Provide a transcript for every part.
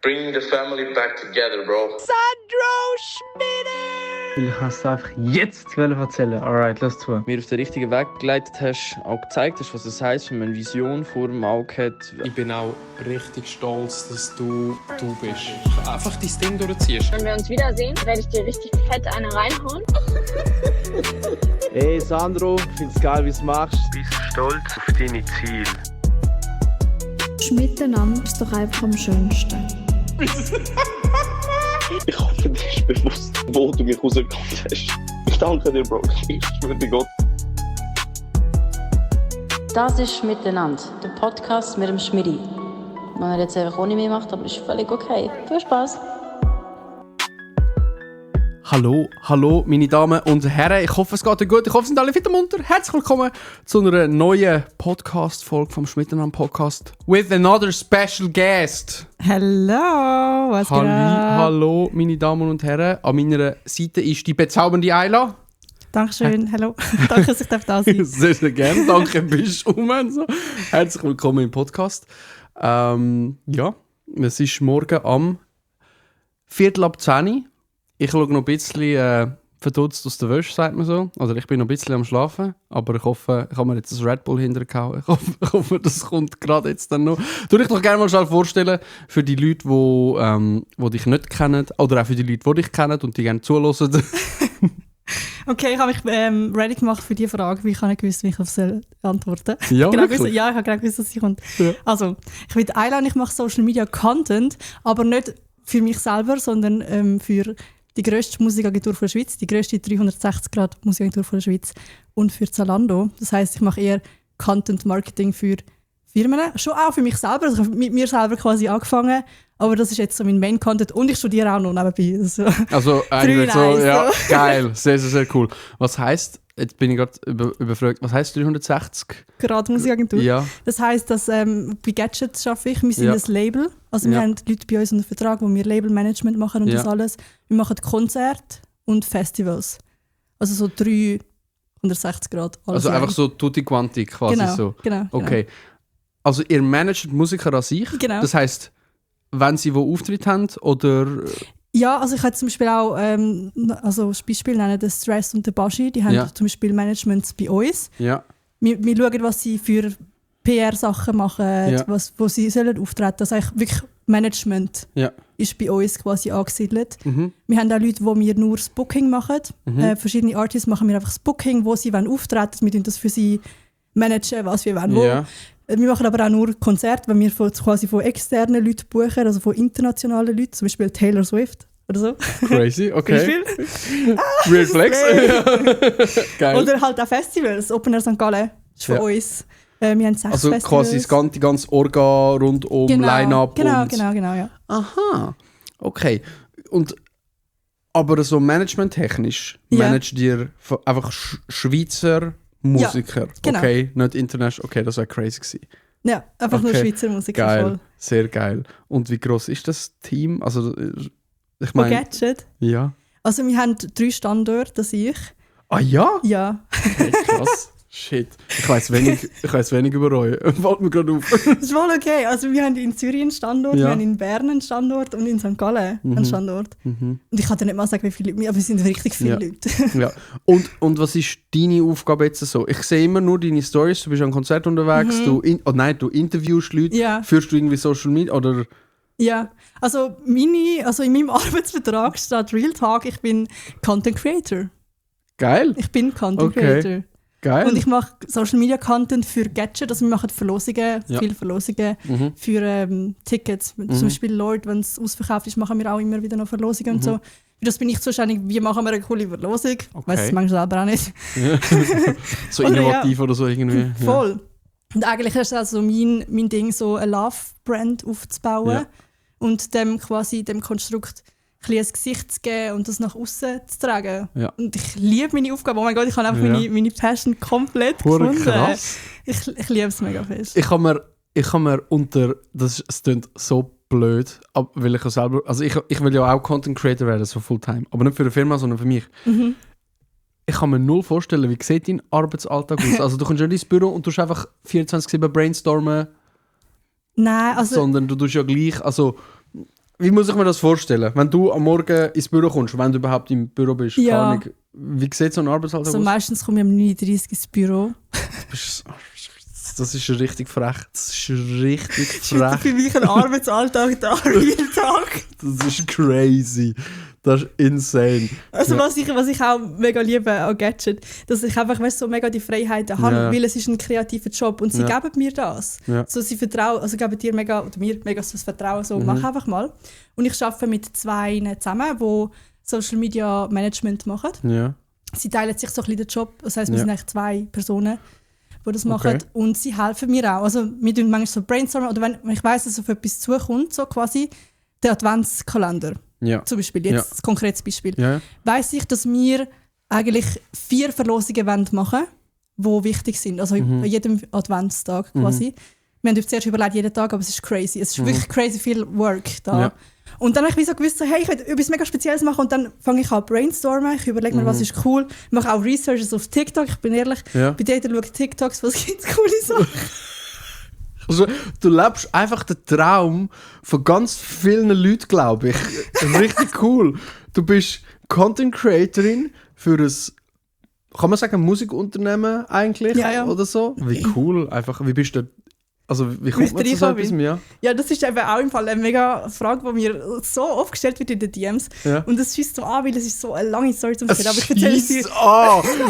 Bringing the family back together, bro. Sandro Schmidt! Ich kann es einfach jetzt erzählen. Alright, lass zu. Mir auf den richtigen Weg geleitet hast, auch gezeigt hast, was es heisst, wenn man eine Vision vor dem Auge hat. Ich bin auch richtig stolz, dass du bist. Einfach dein Ding durchziehst. Wenn wir uns wiedersehen, werde ich dir richtig fett eine reinhauen. Hey Sandro, ich find's geil, wie du es machst. Bist stolz auf deine Ziele. Miteinander ist doch einfach am schönsten. Ich hoffe, dir ist bewusst, wo du mich rausgekommen hast. Ich danke dir, Bro. Ich schwöre dir Gott. Das ist «Miteinander», der Podcast mit dem Schmidi. Wenn er jetzt einfach ohne mich macht, aber ist völlig okay. Viel Spaß! Hallo, meine Damen und Herren. Ich hoffe, es geht euch gut. Ich hoffe, es sind alle fit und munter. Herzlich willkommen zu einer neuen Podcast-Folge vom Schmiteinander-Podcast with another special guest. Hallo, was geht? Hallo, meine Damen und Herren. An meiner Seite ist die bezaubernde Ayla. Dankeschön, hallo. Danke, dass ich da sein darf. Sehr, sehr gerne. Danke, bist du so. Herzlich willkommen im Podcast. Ja, es ist morgen am 9:45. Ich schaue noch ein bisschen verdutzt aus der Wäsche, sagt man so. Oder ich bin noch ein bisschen am Schlafen. Aber ich hoffe, ich habe mir jetzt das Red Bull hintergehauen. Ich hoffe, das kommt gerade jetzt dann noch. Du dich doch gerne mal schnell vorstellen für die Leute, die dich nicht kennen. Oder auch für die Leute, die dich kennen und die gerne zuhören. Okay, ich habe mich ready gemacht für diese Frage, weil ich habe nicht gewusst, wie ich auf sie antworten soll. Ja, ich habe genau gewusst, dass sie kommt. Ja. Also, ich bin Ayla und ich mache Social Media Content, aber nicht für mich selber, sondern für die grösste Musikagentur der Schweiz, die grösste 360-Grad-Musikagentur der Schweiz und für Zalando. Das heisst, ich mache eher Content-Marketing für Firmen, schon auch für mich selber. Also ich habe mit mir selber quasi angefangen, aber das ist jetzt so mein Main-Content und ich studiere auch noch nebenbei. Also eigentlich so, ja, geil, sehr, sehr, sehr cool. Was heisst, jetzt bin ich gerade überfragt, was heisst 360? Grad Musikagentur. Ja. Das heisst, dass bei Gadgets arbeite ich. Wir sind ein Label. Also wir haben Leute bei uns unter Vertrag, wo wir Labelmanagement machen und das alles. Wir machen Konzerte und Festivals. Also so 360 Grad. Also einfach so tutti quanti quasi so. Genau. Okay. Also ihr managt Musiker an sich. Genau. Das heisst, wenn sie wo Auftritt haben oder... Ja, also ich habe zum Beispiel auch, also das Beispiel nennen, den Stress und den Baschi, die haben zum Beispiel Managements bei uns. Ja. Wir schauen, was sie für PR-Sachen machen, wo sie sollen auftreten. Also eigentlich wirklich Management ist bei uns quasi angesiedelt. Mhm. Wir haben auch Leute, die wir nur das Booking machen. Verschiedene Artists machen wir einfach das Booking, wo sie auftreten. Wir tun das für sie managen, was wir wollen. Ja. Wir machen aber auch nur Konzerte, wenn wir quasi von externen Leuten buchen, also von internationalen Leuten, zum Beispiel Taylor Swift oder so. Crazy, okay. Real Flex. Geil. Oder halt auch Festivals, Open Air St. Gallen ist von uns. Wir haben 6 also Festivals. Quasi die ganze Orga rund um Line-Up. Genau, ja. Aha, okay. Aber so managementtechnisch managt ihr einfach Schweizer Musiker? Ja, genau. Okay, nicht international. Okay, das wäre crazy gewesen. Ja, einfach nur Schweizer Musiker. Geil, voll. Sehr geil. Und wie gross ist das Team? Also, ich meine... Gadget? Ja. Also wir haben 3 Standorte, das ich. Ah ja? Ja. Okay, krass. Shit. Ich weiss wenig über euch. Fällt mir gerade auf. Das ist voll okay. Also wir haben in Zürich einen Standort, wir haben in Bern einen Standort und in St. Gallen einen Standort. Und ich kann dir nicht mal sagen, wie viele Leute, aber es sind richtig viele Leute. Ja. Und was ist deine Aufgabe jetzt so? Ich sehe immer nur deine Stories, du bist an Konzert unterwegs, du interviewst Leute, führst du irgendwie Social Media oder... Ja, also in meinem Arbeitsvertrag steht Real Talk, ich bin Content Creator. Geil. Ich bin Content Creator. Geil. Und ich mache Social Media Content für Gadget, also wir machen Verlosungen, viele Verlosungen für Tickets. Zum Beispiel Lord, wenn es ausverkauft ist, machen wir auch immer wieder noch Verlosungen und so. Für das bin ich zuständig, wie machen wir eine coole Verlosung. Okay. Weiss es manchmal selber auch nicht. So innovativ oder so irgendwie. Voll. Und eigentlich ist es also mein Ding, so eine Love-Brand aufzubauen und dem Konstrukt ein Gesicht zu geben und das nach außen zu tragen. Ja. Und ich liebe meine Aufgabe. Oh mein Gott, ich habe einfach meine Passion komplett gefunden. Krass. Ich liebe es mega fest. Ich habe mir unter... Es klingt so blöd, weil ich auch selber... Also ich will ja auch Content Creator werden, so Fulltime. Aber nicht für eine Firma, sondern für mich. Mhm. Ich kann mir null vorstellen, wie sieht dein Arbeitsalltag aus? Also du kommst ja ins Büro und du tust einfach 24/7 brainstormen. Nein, also... Sondern du tust ja gleich... Also wie muss ich mir das vorstellen? Wenn du am Morgen ins Büro kommst, wenn du überhaupt im Büro bist, Ja. keine Ahnung, wie sieht so ein Arbeitsalltag Also aus? meistens komme ich um 9:30 Uhr ins Büro. Das ist richtig frech. Das ist richtig Das ist frech. für mich ein Arbeitsalltag da, jeden Tag. Das ist crazy. Das ist insane. Also Ja. was ich auch mega liebe an Gadget, dass ich einfach weißt, so mega die Freiheiten habe, Ja. weil es ist ein kreativer Job und sie Ja. geben mir das. Ja. So, sie vertrauen, also geben dir mega, oder mir mega so das Vertrauen, so mach einfach mal. Und ich arbeite mit 2 zusammen, die Social Media Management machen. Ja. Sie teilen sich so ein bisschen den Job, das heisst, wir Ja. sind eigentlich 2 Personen, die das machen Okay. und sie helfen mir auch. Also wir tun manchmal so brainstormen oder wenn ich weiss, dass auf etwas zukommt, so quasi der Adventskalender. Ja. Zum Beispiel, jetzt Ja. ein konkretes Beispiel. Ja. Weiss ich, dass wir eigentlich 4 Verlosungen machen wollen, die wichtig sind. Also an jedem Adventstag quasi. Wir haben uns zuerst überlegt, jeden Tag, aber es ist crazy. Es ist wirklich crazy viel Work da. Ja. Und dann habe ich wie so gewusst, so, hey, ich will etwas mega Spezielles machen und dann fange ich an brainstormen. Ich überlege mir, was ist cool. Ich mache auch Researches auf TikTok, ich bin ehrlich. Ja. Bei denen schaue ich TikToks, was gibt es coole Sachen. Also, du lebst einfach den Traum von ganz vielen Leuten, glaube ich. Richtig cool. Du bist Content Creatorin für ein, kann man sagen, Musikunternehmen eigentlich? Ja, ja. Oder so? Wie cool. Einfach, wie bist du, also wie kommt man zu so etwas? Ja. Ja, das ist eben auch im Fall eine mega Frage, die mir so oft gestellt wird in den DMs. Ja. Und das schießt so an, weil es ist so eine lange Story zum Erzählen. Aber ich erzähle sie...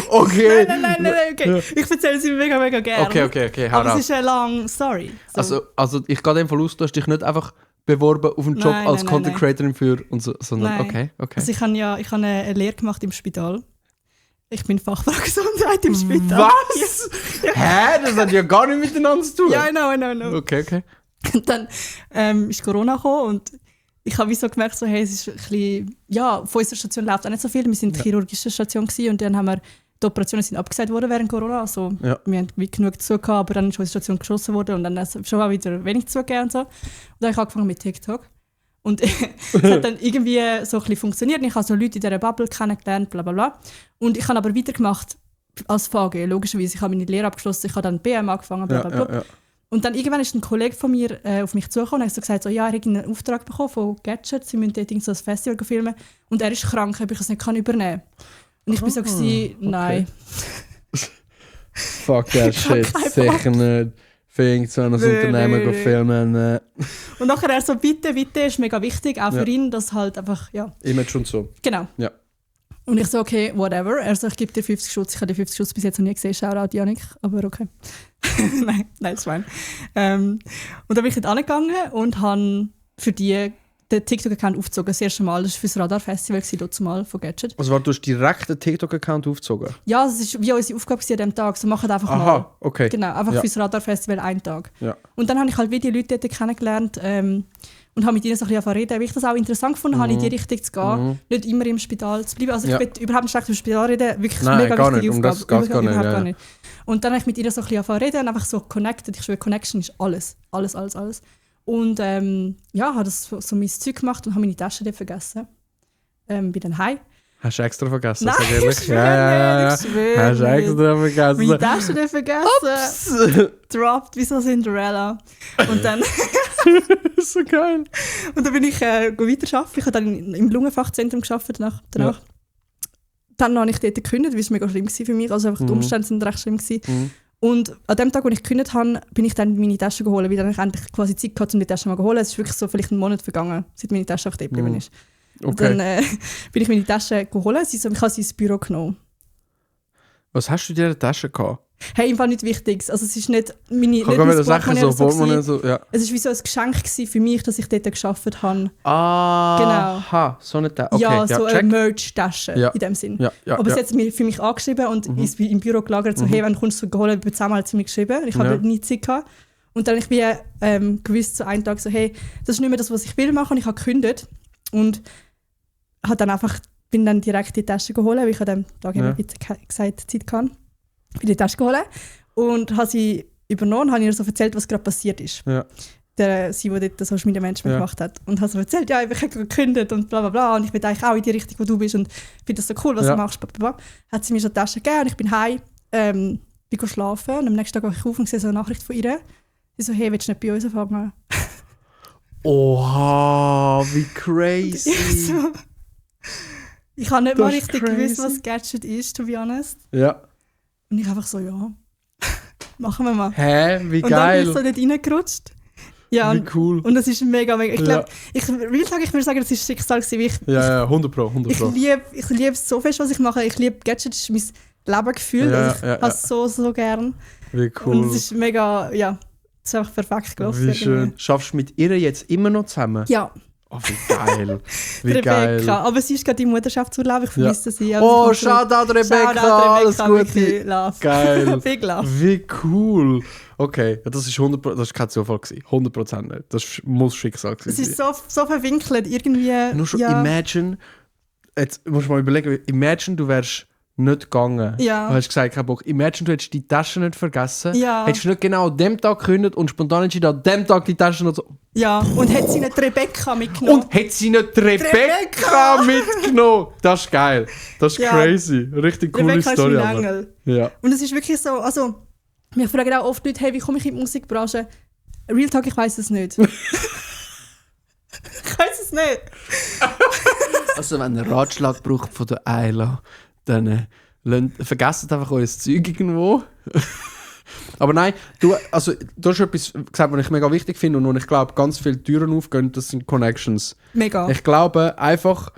Okay. Nein, okay. Ich erzähle sie mega, mega gerne. Okay, hau Aber raus. es ist eine lange Story. So. Also ich gehe dem Verlust, du hast dich nicht einfach beworben auf einen Job Nein, als nein, Content nein. Creatorin für und so, sondern Nein. okay. Also ich habe eine Lehre gemacht im Spital. Ich bin Fachfrau Gesundheit im Spital. Was? Hä? Das hat ja gar nicht miteinander zu tun. Ja, I know. Okay. Und dann ist Corona gekommen und ich habe wie so gemerkt, so, hey, es ist ein bisschen, ja, von unserer Station läuft auch nicht so viel. Wir sind chirurgische Station gewesen und dann haben wir, die Operationen sind abgesagt worden während Corona. Also Ja. wir haben wie genug zugegeben, aber dann ist unsere Station geschlossen worden und dann ist es schon auch wieder wenig zugegeben und so. Und dann habe ich angefangen mit TikTok. Und es hat dann irgendwie so ein bisschen funktioniert. Ich habe so Leute in dieser Bubble kennengelernt, bla bla bla. Und ich habe aber weitergemacht als VG, logischerweise. Ich habe meine Lehre abgeschlossen, ich habe dann BM angefangen, bla bla bla. Ja. Und dann irgendwann ist ein Kollege von mir auf mich zugekommen und hat so gesagt, so, ja, er hat einen Auftrag bekommen von Gadget, sie müssen dort so ein Festival filmen und er ist krank, ob ich es nicht übernehmen kann. Und ich bin so gewesen, nein. Fuck that shit. Sicher nicht. Fing zu einem Unternehmen nee. filmen. Und nachher er so, bitte, ist mega wichtig, auch für ihn, dass halt einfach, ja. Image und so. Genau. Ja. Und ich so, okay, whatever. Er so, ich gebe dir 50 Schutz. Ich habe die 50 Schutz bis jetzt noch nie gesehen. Shoutout, Janik. Aber okay. nein, ist fein. Und dann bin ich dort angegangen und habe für die den TikTok-Account aufgezogen. Das erste Mal. Das war für das Radar-Festival dort mal von Gadget. Also du hast direkt den TikTok-Account aufgezogen? Ja, das war wie unsere Aufgabe an diesem Tag. So machen einfach mal. Aha, okay. Genau, einfach Ja. für das Radar-Festival einen Tag. Ja. Und dann habe ich halt wie die Leute dort kennengelernt und habe mit ihnen so ein bisschen reden. Weil ich das auch interessant gefunden habe, in die Richtung zu gehen. Nicht immer im Spital zu bleiben. Also ich Ja. will überhaupt nicht schlecht im Spital reden. Wirklich Nein, mega gar wichtige nicht. Um Aufgabe. das geht's gar nicht, Überhaupt ja, gar ja. nicht. Und dann habe ich mit ihnen so ein bisschen reden und einfach so connected. Ich schwöre, Connection ist alles. Alles. Und ja, habe das so mein Zeug gemacht und habe meine Tasche dort vergessen. Bin dann heim. Hast du extra vergessen? Nein, sag ehrlich? ich schwöre nicht, ich schwöre Hast du extra vergessen? Meine Tasche dort vergessen. Dropped wie so Cinderella. Und dann... Das ist so geil. Und dann bin ich weiterarbeiten. Ich habe dann im Lungenfachzentrum gearbeitet danach. Ja. Dann habe ich dort gekündigt, weil es mega schlimm war für mich. Also einfach die Umstände sind recht schlimm gewesen. Und an dem Tag, wo ich gekündigt habe, bin ich dann meine Tasche geholt, weil dann ich endlich quasi Zeit hatte, um die Tasche mal zu holen. Es ist wirklich so vielleicht einen Monat vergangen, seit meine Tasche einfach dort geblieben ist. Und Okay. dann bin ich meine Tasche geholt. Ich habe sie ins Büro genommen. Was hast du in dieser Tasche gehabt? Hey, im Fall nicht wichtig. Also es ist nicht meine Ich kann mir das sagen, Portemonnaie so oder Portemonnaie gewesen. so, ja. Es war wie so ein Geschenk gewesen für mich, dass ich dort gearbeitet habe. Aha, so nicht der. Okay, ja, so check. eine Merch-Tasche Ja. in dem Sinn. Ja, Aber sie hat es mir für mich angeschrieben und ist im Büro gelagert, so, hey, wenn du kommst, so geholt, bei 10 Mal zu mir geschrieben. Ich habe nie Zeit gehabt. Und dann habe ich gewusst, so einen Tag so, hey, das ist nicht mehr das, was ich will machen. Ich habe gekündigt und habe dann einfach, bin dann direkt die Tasche geholt, weil ich an dem Tag eben gesagt Zeit kann. Bin die Tasche geholt und habe sie übernommen und habe ihr so erzählt, was gerade passiert ist. Ja. Sie, die dort Social Media Management gemacht hat. Und habe so erzählt, ja, ich habe gekündigt und bla bla bla. Und ich bin eigentlich auch in die Richtung, wo du bist und finde das so cool, was du machst. Bla, bla, bla. Hat sie mir so die Tasche gegeben und ich bin heim, bin schlafen und am nächsten Tag habe ich auf und sehe so eine Nachricht von ihr. Sie so, hey, willst du nicht bei uns anfangen? Oha, wie crazy. So. Ich habe nicht mal Das ist richtig crazy. gewusst, was Gadget ist, to be honest. Ja. Und ich einfach so, ja, machen wir mal. Hä, wie Und dann bin geil. ich so dort reingerutscht. Ja, Wie cool. und das ist mega. Ich glaube, Ja. ich würde sagen, das ist Schicksal gewesen, weil Ja, 100 Pro. ich liebe so fest, was ich mache. Ich liebe Gadgets, das ist mein Lebengefühl. Ja, Also ich ja, habe es so gern. Wie Und cool. es ist mega, ja, es ist einfach perfekt gelaufen. Wie schön. Schaffst du mit ihr jetzt immer noch zusammen? Ja, Oh, wie geil. Wie Rebecca. geil. Aber sie ist gerade im Mutterschaftsurlaub, ich vermisse sie. Oh, Also ich komme Shoutout zurück. Rebecca, Shoutout alles Gute. wirklich, Love. Geil. Big love. Wie cool. Okay, ja, das ist 100%, das ist kein Zufall gewesen. 100% nicht. Das muss Schicksal Es gewesen ist sein. so verwinkelt, irgendwie. Nur schon ja. imagine, jetzt musst du mal überlegen, imagine du wärst nicht gegangen. Ja. Du hast gesagt, kein Bock. Imagine du hättest die Tasche nicht vergessen. Ja. Hättest du nicht genau an dem Tag gekündigt und spontan entschieden, an dem Tag die Tasche noch so. Ja, und hat sie nicht Rebecca mitgenommen? Und hätte sie nicht die Rebecca mitgenommen. Das ist geil. Das ist Ja. crazy. Richtig coole Rebecca Story. ist mein Aber. Engel. Ja. Und es ist wirklich so, also, mich fragen auch oft Leute, hey, wie komme ich in die Musikbranche? Real Talk, ich weiß es nicht. Ich weiß es nicht. Also wenn ihr einen Ratschlag braucht von der Ayla, dann vergesst einfach euer Zeug irgendwo. Aber nein, du hast etwas gesagt, was ich mega wichtig finde und wo ich glaube, ganz viele Türen aufgehen, das sind Connections. Mega. Ich glaube einfach,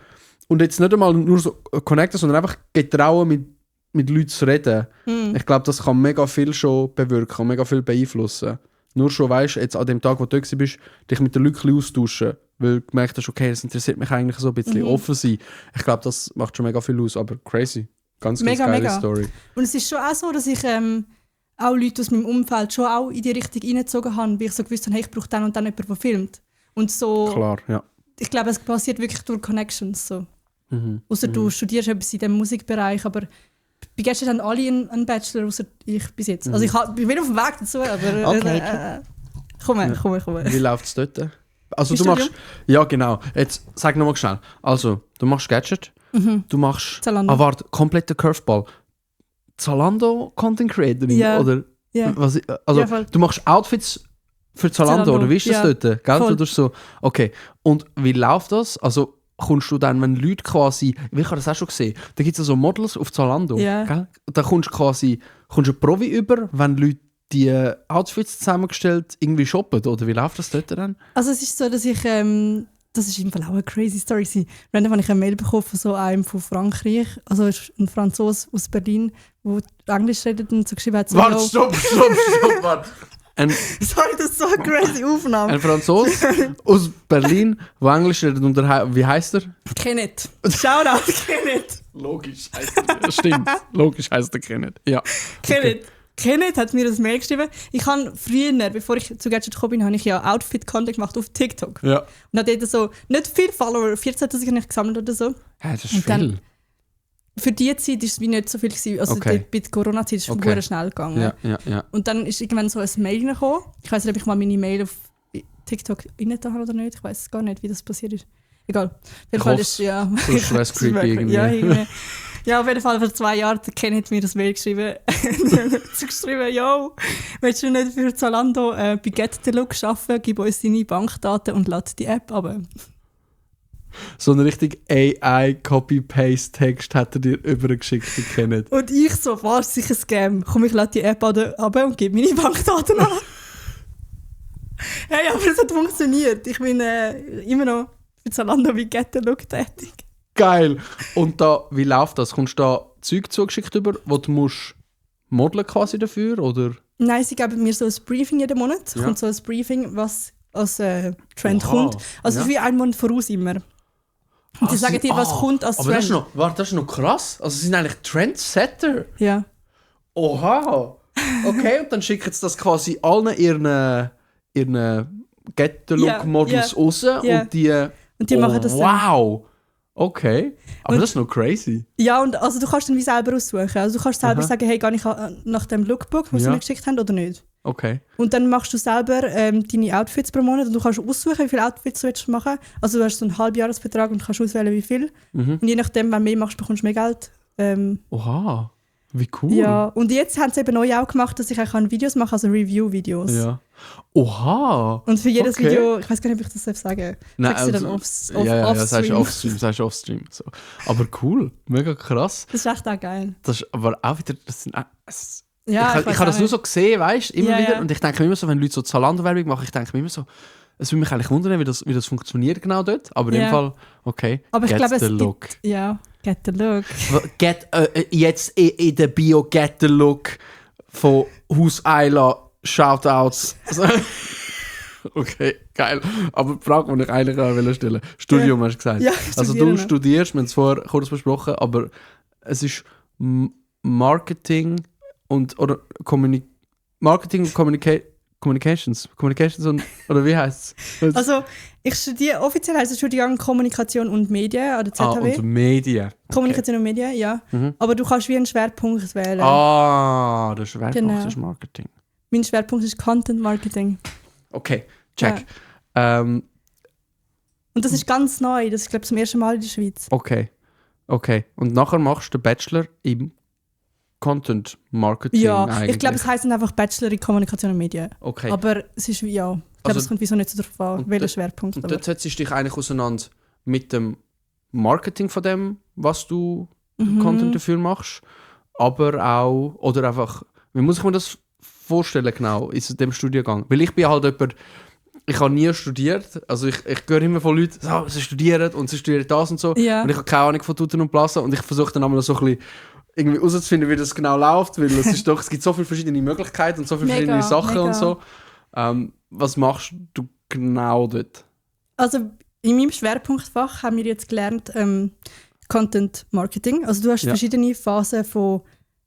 und jetzt nicht einmal nur so connecten, sondern einfach getrauen, mit Leuten zu reden. Ich glaube, das kann mega viel schon bewirken und mega viel beeinflussen. Nur schon, weißt du, jetzt an dem Tag, wo du da bist, dich mit den Leuten austauschen, weil du gemerkt hast, okay, das interessiert mich eigentlich so ein bisschen offen sein. Ich glaube, das macht schon mega viel aus, aber crazy. Ganz Mega, geile mega. Story. Und es ist schon auch so, dass ich auch Leute aus meinem Umfeld schon auch in die Richtung reingezogen habe, weil ich so gewusst habe, hey, ich brauche dann und dann jemanden, der filmt. Und so, Klar, ja. ich glaube, es passiert wirklich durch Connections. So. Außer du studierst etwas in diesem Musikbereich, aber bei Gadget haben alle einen Bachelor, außer ich bis jetzt. Also ich bin auf dem Weg dazu, aber Okay. komm. Wie läuft es dort? Also Bist du du machst... Ja, genau. Jetzt sag nochmal schnell. Also, du machst Gadget, du machst... Zalando. Warte, kompletter Curveball. Zalando Content Creatorin? Ja. Oder... Ja. Also, Ja, voll. du machst Outfits für Zalando, Zalando, oder wie ist das ja. dort? Gell? Voll. Oder so? Okay. Und wie läuft das? Also, kommst du dann, wenn Leute quasi... Ich habe das auch schon gesehen. Da gibt es so Models auf Zalando. Ja. Gell? Da kommst du quasi... Kommst du eine Provi über, wenn Leute die Outfits zusammengestellt irgendwie shoppen? Oder wie läuft das dort dann? Also es ist so, dass ich, das ist im Fall auch eine crazy Story gewesen. Random habe ich eine Mail bekommen von so einem von Frankreich, also ein Franzose aus Berlin, der Englisch redet und so geschrieben hat, so, Warte, yo- stopp, warte. Sorry, das ist so eine crazy Aufnahme. Ein Franzose aus Berlin, der Englisch redet und wie heißt er? Kenneth. Shoutout, Kenneth. Logisch heißt er. Stimmt, logisch heißt er Kenneth. Ja. Kenneth. Kenneth hat mir ein Mail geschrieben. Ich habe früher, bevor ich zu Gadget gekommen bin, habe ich ja Outfit-Content gemacht auf TikTok. Ja. Und hatte dort so nicht viele Follower, 14'000 habe ich gesammelt oder so. Hä, das ist Und dann- viel. Für die Zeit war es wie nicht so viel gewesen. Also Okay. bei der Corona-Zeit ist es Okay. verdammt schnell gegangen. Ja. Und dann ist irgendwann so ein Mail gekommen. Ich weiß nicht, ob ich mal meine Mail auf TikTok reingetan habe oder nicht. Ich weiß gar nicht, wie das passiert ist. Egal. Auf jeden Fall ist ja. Sonst wäre es creepy irgendwie. Ja, irgendwie. Ja, auf jeden Fall vor 2 Jahren hat Kenneth mir das Mail geschrieben. so geschrieben, yo, willst du nicht für Zalando bei Get the Look arbeiten? Gib uns deine Bankdaten und lad die App ab. So einen richtig AI-Copy-Paste-Text hat er dir übergeschickt, den Kenneth. Und ich so, was, sicher Scam. Komm, ich lade die App ab und gebe meine Bankdaten an. Hey, aber es hat funktioniert. Ich bin immer noch für Zalando wie Get the Look tätig. Geil. Und da, wie läuft das? Kommst du da Zeug zugeschickt über, wo du musst modeln quasi dafür, oder? Nein, sie geben mir so ein Briefing jeden Monat. Es Ja. kommt so ein Briefing, was als Trend Oha. kommt. Also Ja. wie ein Monat voraus immer. Und sie sagen dir, was kommt als Aber das Trend. das ist noch krass. Also sie sind eigentlich Trendsetter. Ja. Oha. Okay, und dann schicken sie das quasi allen ihren Get-the-Look-Models Ja, raus ja. und die... Und die machen das dann. Wow. Okay. Aber Und- das ist noch crazy. Ja, und also du kannst dann wie selber aussuchen. Also du kannst selber Aha. sagen, hey, gehe ich nach dem Lookbook, was sie Ja. mir geschickt haben, oder nicht. Okay. Und dann machst du selber deine Outfits pro Monat und du kannst aussuchen, wie viele Outfits du willst machen. Also du hast so einen Halbjahresbetrag und kannst auswählen, wie viel. Mhm. Und je nachdem, wenn du mehr machst, bekommst du mehr Geld. Oha. Wie cool. Ja, und jetzt haben sie eben neu auch gemacht, dass ich auch Videos machen kann, also Review-Videos. Ja. Oha! Und für jedes Okay. Video, ich weiß gar nicht, ob ich das sagen darf. Nein, Sagst du dann sagst off-stream. Offstream. So. Aber cool, mega krass. Das ist echt auch geil. Das ist aber auch wieder... Ja, ich habe das nur so gesehen, weißt du, immer Ja, wieder. ja. Und ich denke mir immer so, wenn Leute so Zalando-Werbung machen, ich denke mir immer so, es würde mich eigentlich wundern, wie das funktioniert genau dort. Aber in Ja. dem Fall, okay, Aber ich get glaube, the es look. gibt... Ja, get the look. Jetzt in der Bio get the look von Haus Eila Shoutouts. Okay, geil. Aber die Frage, die ich eigentlich auch stellen wollte. Studium, hast du gesagt. Ja, also du studierst, wir haben es vorher kurz besprochen, aber es ist Marketing oder Marketing und Communications und, oder wie heisst es? Also, ich studiere, offiziell heisst der Studiengang Kommunikation und Medien an der ZHW. Und Medien. Okay. Kommunikation und Medien, ja. Mhm. Aber du kannst wie einen Schwerpunkt wählen. Der Schwerpunkt Genau. ist Marketing. Mein Schwerpunkt ist Content Marketing. Okay, check. Und das ist ganz neu, das ist glaube ich zum ersten Mal in der Schweiz. Okay. Und nachher machst du den Bachelor im Content Marketing Ja, eigentlich. ich glaube, es heisst einfach Bachelor in Kommunikation und Medien. Okay. Aber es ist wie, ja, ich glaube, es kommt wieso nicht so darauf an, welcher Schwerpunkt. Und Aber. dort setzt du dich eigentlich auseinander mit dem Marketing von dem, was du Content dafür machst, aber auch, oder einfach, wie muss ich mir das vorstellen genau, in dem Studiengang? Weil ich bin halt jemand, ich habe nie studiert, also ich höre immer von Leuten, so, sie studieren und sie studieren das und so, Ja. und ich habe keine Ahnung von Tuten und Blasen und ich versuche dann einmal so ein bisschen irgendwie herauszufinden, wie das genau läuft, weil es gibt so viele verschiedene Möglichkeiten und so viele verschiedene Sachen und so. Was machst du genau dort? Also in meinem Schwerpunktfach haben wir jetzt gelernt Content Marketing. Also du hast verschiedene Phasen von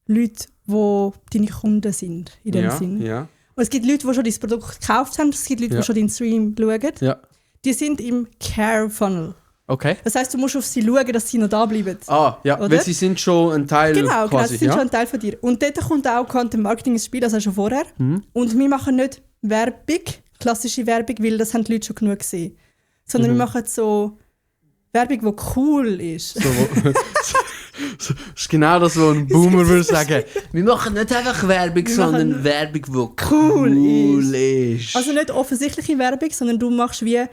Leuten, die deine Kunden sind, in dem Sinn. Ja. Und es gibt Leute, die schon dein Produkt gekauft haben, es gibt Leute, die schon deinen Stream schauen. Ja. Die sind im Care-Funnel. Okay. Das heisst, du musst auf sie schauen, dass sie noch da bleiben. Ja, oder? weil sie sind schon ein Teil Genau, quasi. sie sind schon ein Teil von dir. Und dort kommt auch Content Marketing ins Spiel, das schon vorher. Und wir machen nicht Werbung, klassische Werbung, weil das haben die Leute schon genug gesehen. Sondern wir machen so Werbung, die cool ist. Das ist genau das, was ein Boomer würde sagen. Wir machen nicht einfach Werbung, sondern Werbung, die cool ist. Also nicht offensichtliche Werbung, sondern du machst wie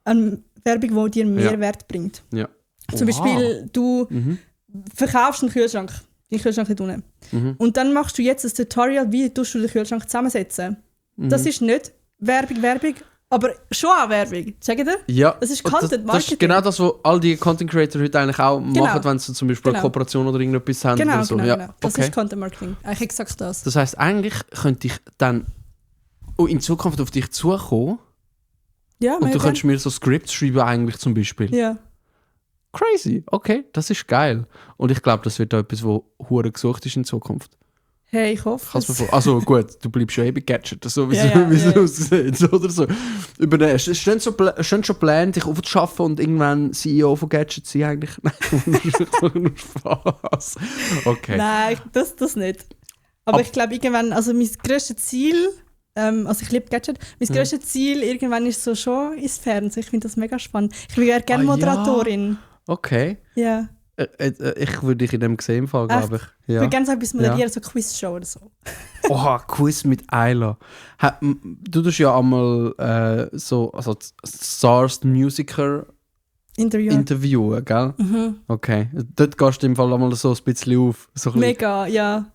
eine Werbung, die dir Mehrwert bringt. Ja. Zum Beispiel, du verkaufst einen Kühlschrank. Den Kühlschrank hier unten. Und dann machst du jetzt ein Tutorial, wie du den Kühlschrank zusammensetzen. Das ist nicht Werbung, aber schon auch Werbung. Check ihr? Ja. Das ist Content Marketing. Das ist genau das, was all die Content Creator heute eigentlich auch machen, wenn sie zum Beispiel eine Kooperation oder irgendetwas haben. Genau, oder so. genau. Das ist Content Marketing. Eigentlich exakt das. Das heisst, eigentlich könnte ich dann in Zukunft auf dich zukommen Ja, und du könntest mir so Scripts schreiben eigentlich zum Beispiel. Ja. Crazy, okay, das ist geil. Und ich glaube, das wird auch etwas, was hure gesucht ist in Zukunft. Hey, ich hoffe es. Also gut, du bleibst ja eben Gadget, so wie Ja, es aussieht, so oder so. Es stehen schon Pläne, dich aufzuschaffen und irgendwann CEO von Gadget sein eigentlich. Nein, nur Spaß. Okay. Nein, das nicht. Aber ich glaube, irgendwann, also mein grösstes Ziel, also ich liebe Gadget, mein grösstes Ziel irgendwann ist so schon ins Fernsehen. Ich finde das mega spannend. Ich wäre gerne Moderatorin. Ja. Okay. Ja. Ich würde dich in dem gesehen Fall, glaube ich. Ja. Ich würde gerne so etwas moderieren, so eine Quizshow oder so. Oha, Quiz mit Ayla. Du tust ja einmal so also Stars Musiker interviewen, gell? Okay. Dort gehst du im Fall einmal so ein bisschen auf. So ein mega, ja.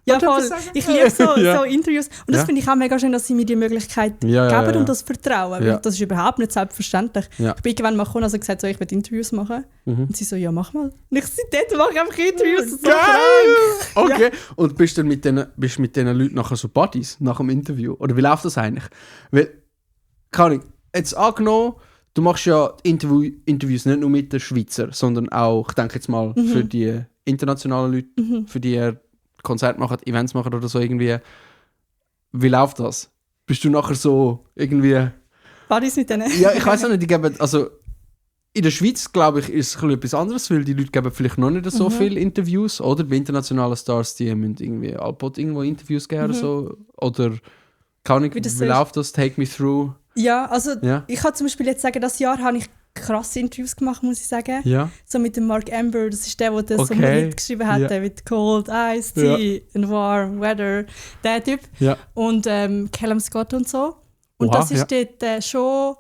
Ja, voll. Ich liebe so Interviews. Und das finde ich auch mega schön, dass sie mir die Möglichkeit geben und das Vertrauen. Weil das ist überhaupt nicht selbstverständlich. Ja. Ich bin irgendwann mal gekommen und gesagt, so, ich will Interviews machen. Und sie so, ja, mach mal. Und ich seitdem mache ich einfach Interviews. So krank! Okay. Und bist du mit diesen Leuten nachher so Buddies nach dem Interview? Oder wie läuft das eigentlich? Weil, keine Ahnung, jetzt angenommen, du machst ja Interviews nicht nur mit den Schweizer, sondern auch, ich denke jetzt mal, für die internationalen Leute, für die Konzerte machen, Events machen oder so irgendwie. Wie läuft das? Bist du nachher so irgendwie... Buddies mit denen? Ja, ich weiß auch nicht, die geben... Also, in der Schweiz, glaube ich, ist es etwas anderes, weil die Leute geben vielleicht noch nicht so viele Interviews, oder? Bei internationalen Stars, die müssen irgendwie Alpot irgendwo Interviews geben oder so. Oder, keine Ahnung, wie läuft das? Take me through. Ja, also ich kann zum Beispiel jetzt sagen, das Jahr habe ich krasse Interviews gemacht, muss ich sagen. Ja. So mit dem Mark Amber, das ist der den Okay. Sommerhit geschrieben hat, Ja. mit Cold, Ice, Tea and Warm Weather, der Typ. Ja. Und Callum Scott und so. Und Oha, das ist dort schon,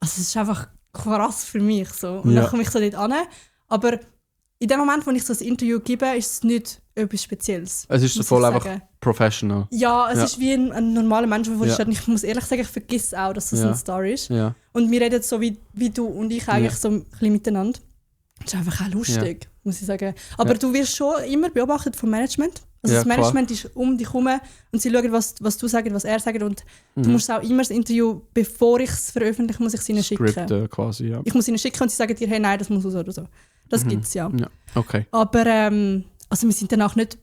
also es ist einfach krass für mich so. Und Ja. dann komme ich so dort an. Aber in dem Moment, wo ich so ein Interview gebe, ist es nicht etwas Spezielles. Es ist so muss voll ich einfach sagen. professional. Ja, es Ja. ist wie ein normaler Mensch, der Ja. steht. Und ich muss ehrlich sagen, ich vergesse auch, dass das Ja. ein Star ist. Ja. Und wir reden so wie du und ich eigentlich Ja. so ein bisschen miteinander. Das ist einfach auch lustig, muss ich sagen. Aber Ja. du wirst schon immer beobachtet vom Management. Also Ja, das Management ist um dich herum und sie schauen, was du sagst, was er sagt. Und du musst auch immer das Interview, bevor ich es veröffentliche, muss ich es ihnen schicken. Script quasi, ja. Ich muss ihnen schicken und sie sagen dir, hey, nein, das muss raus oder so. Das gibt's ja. Ja, okay. Aber also wir sind danach nicht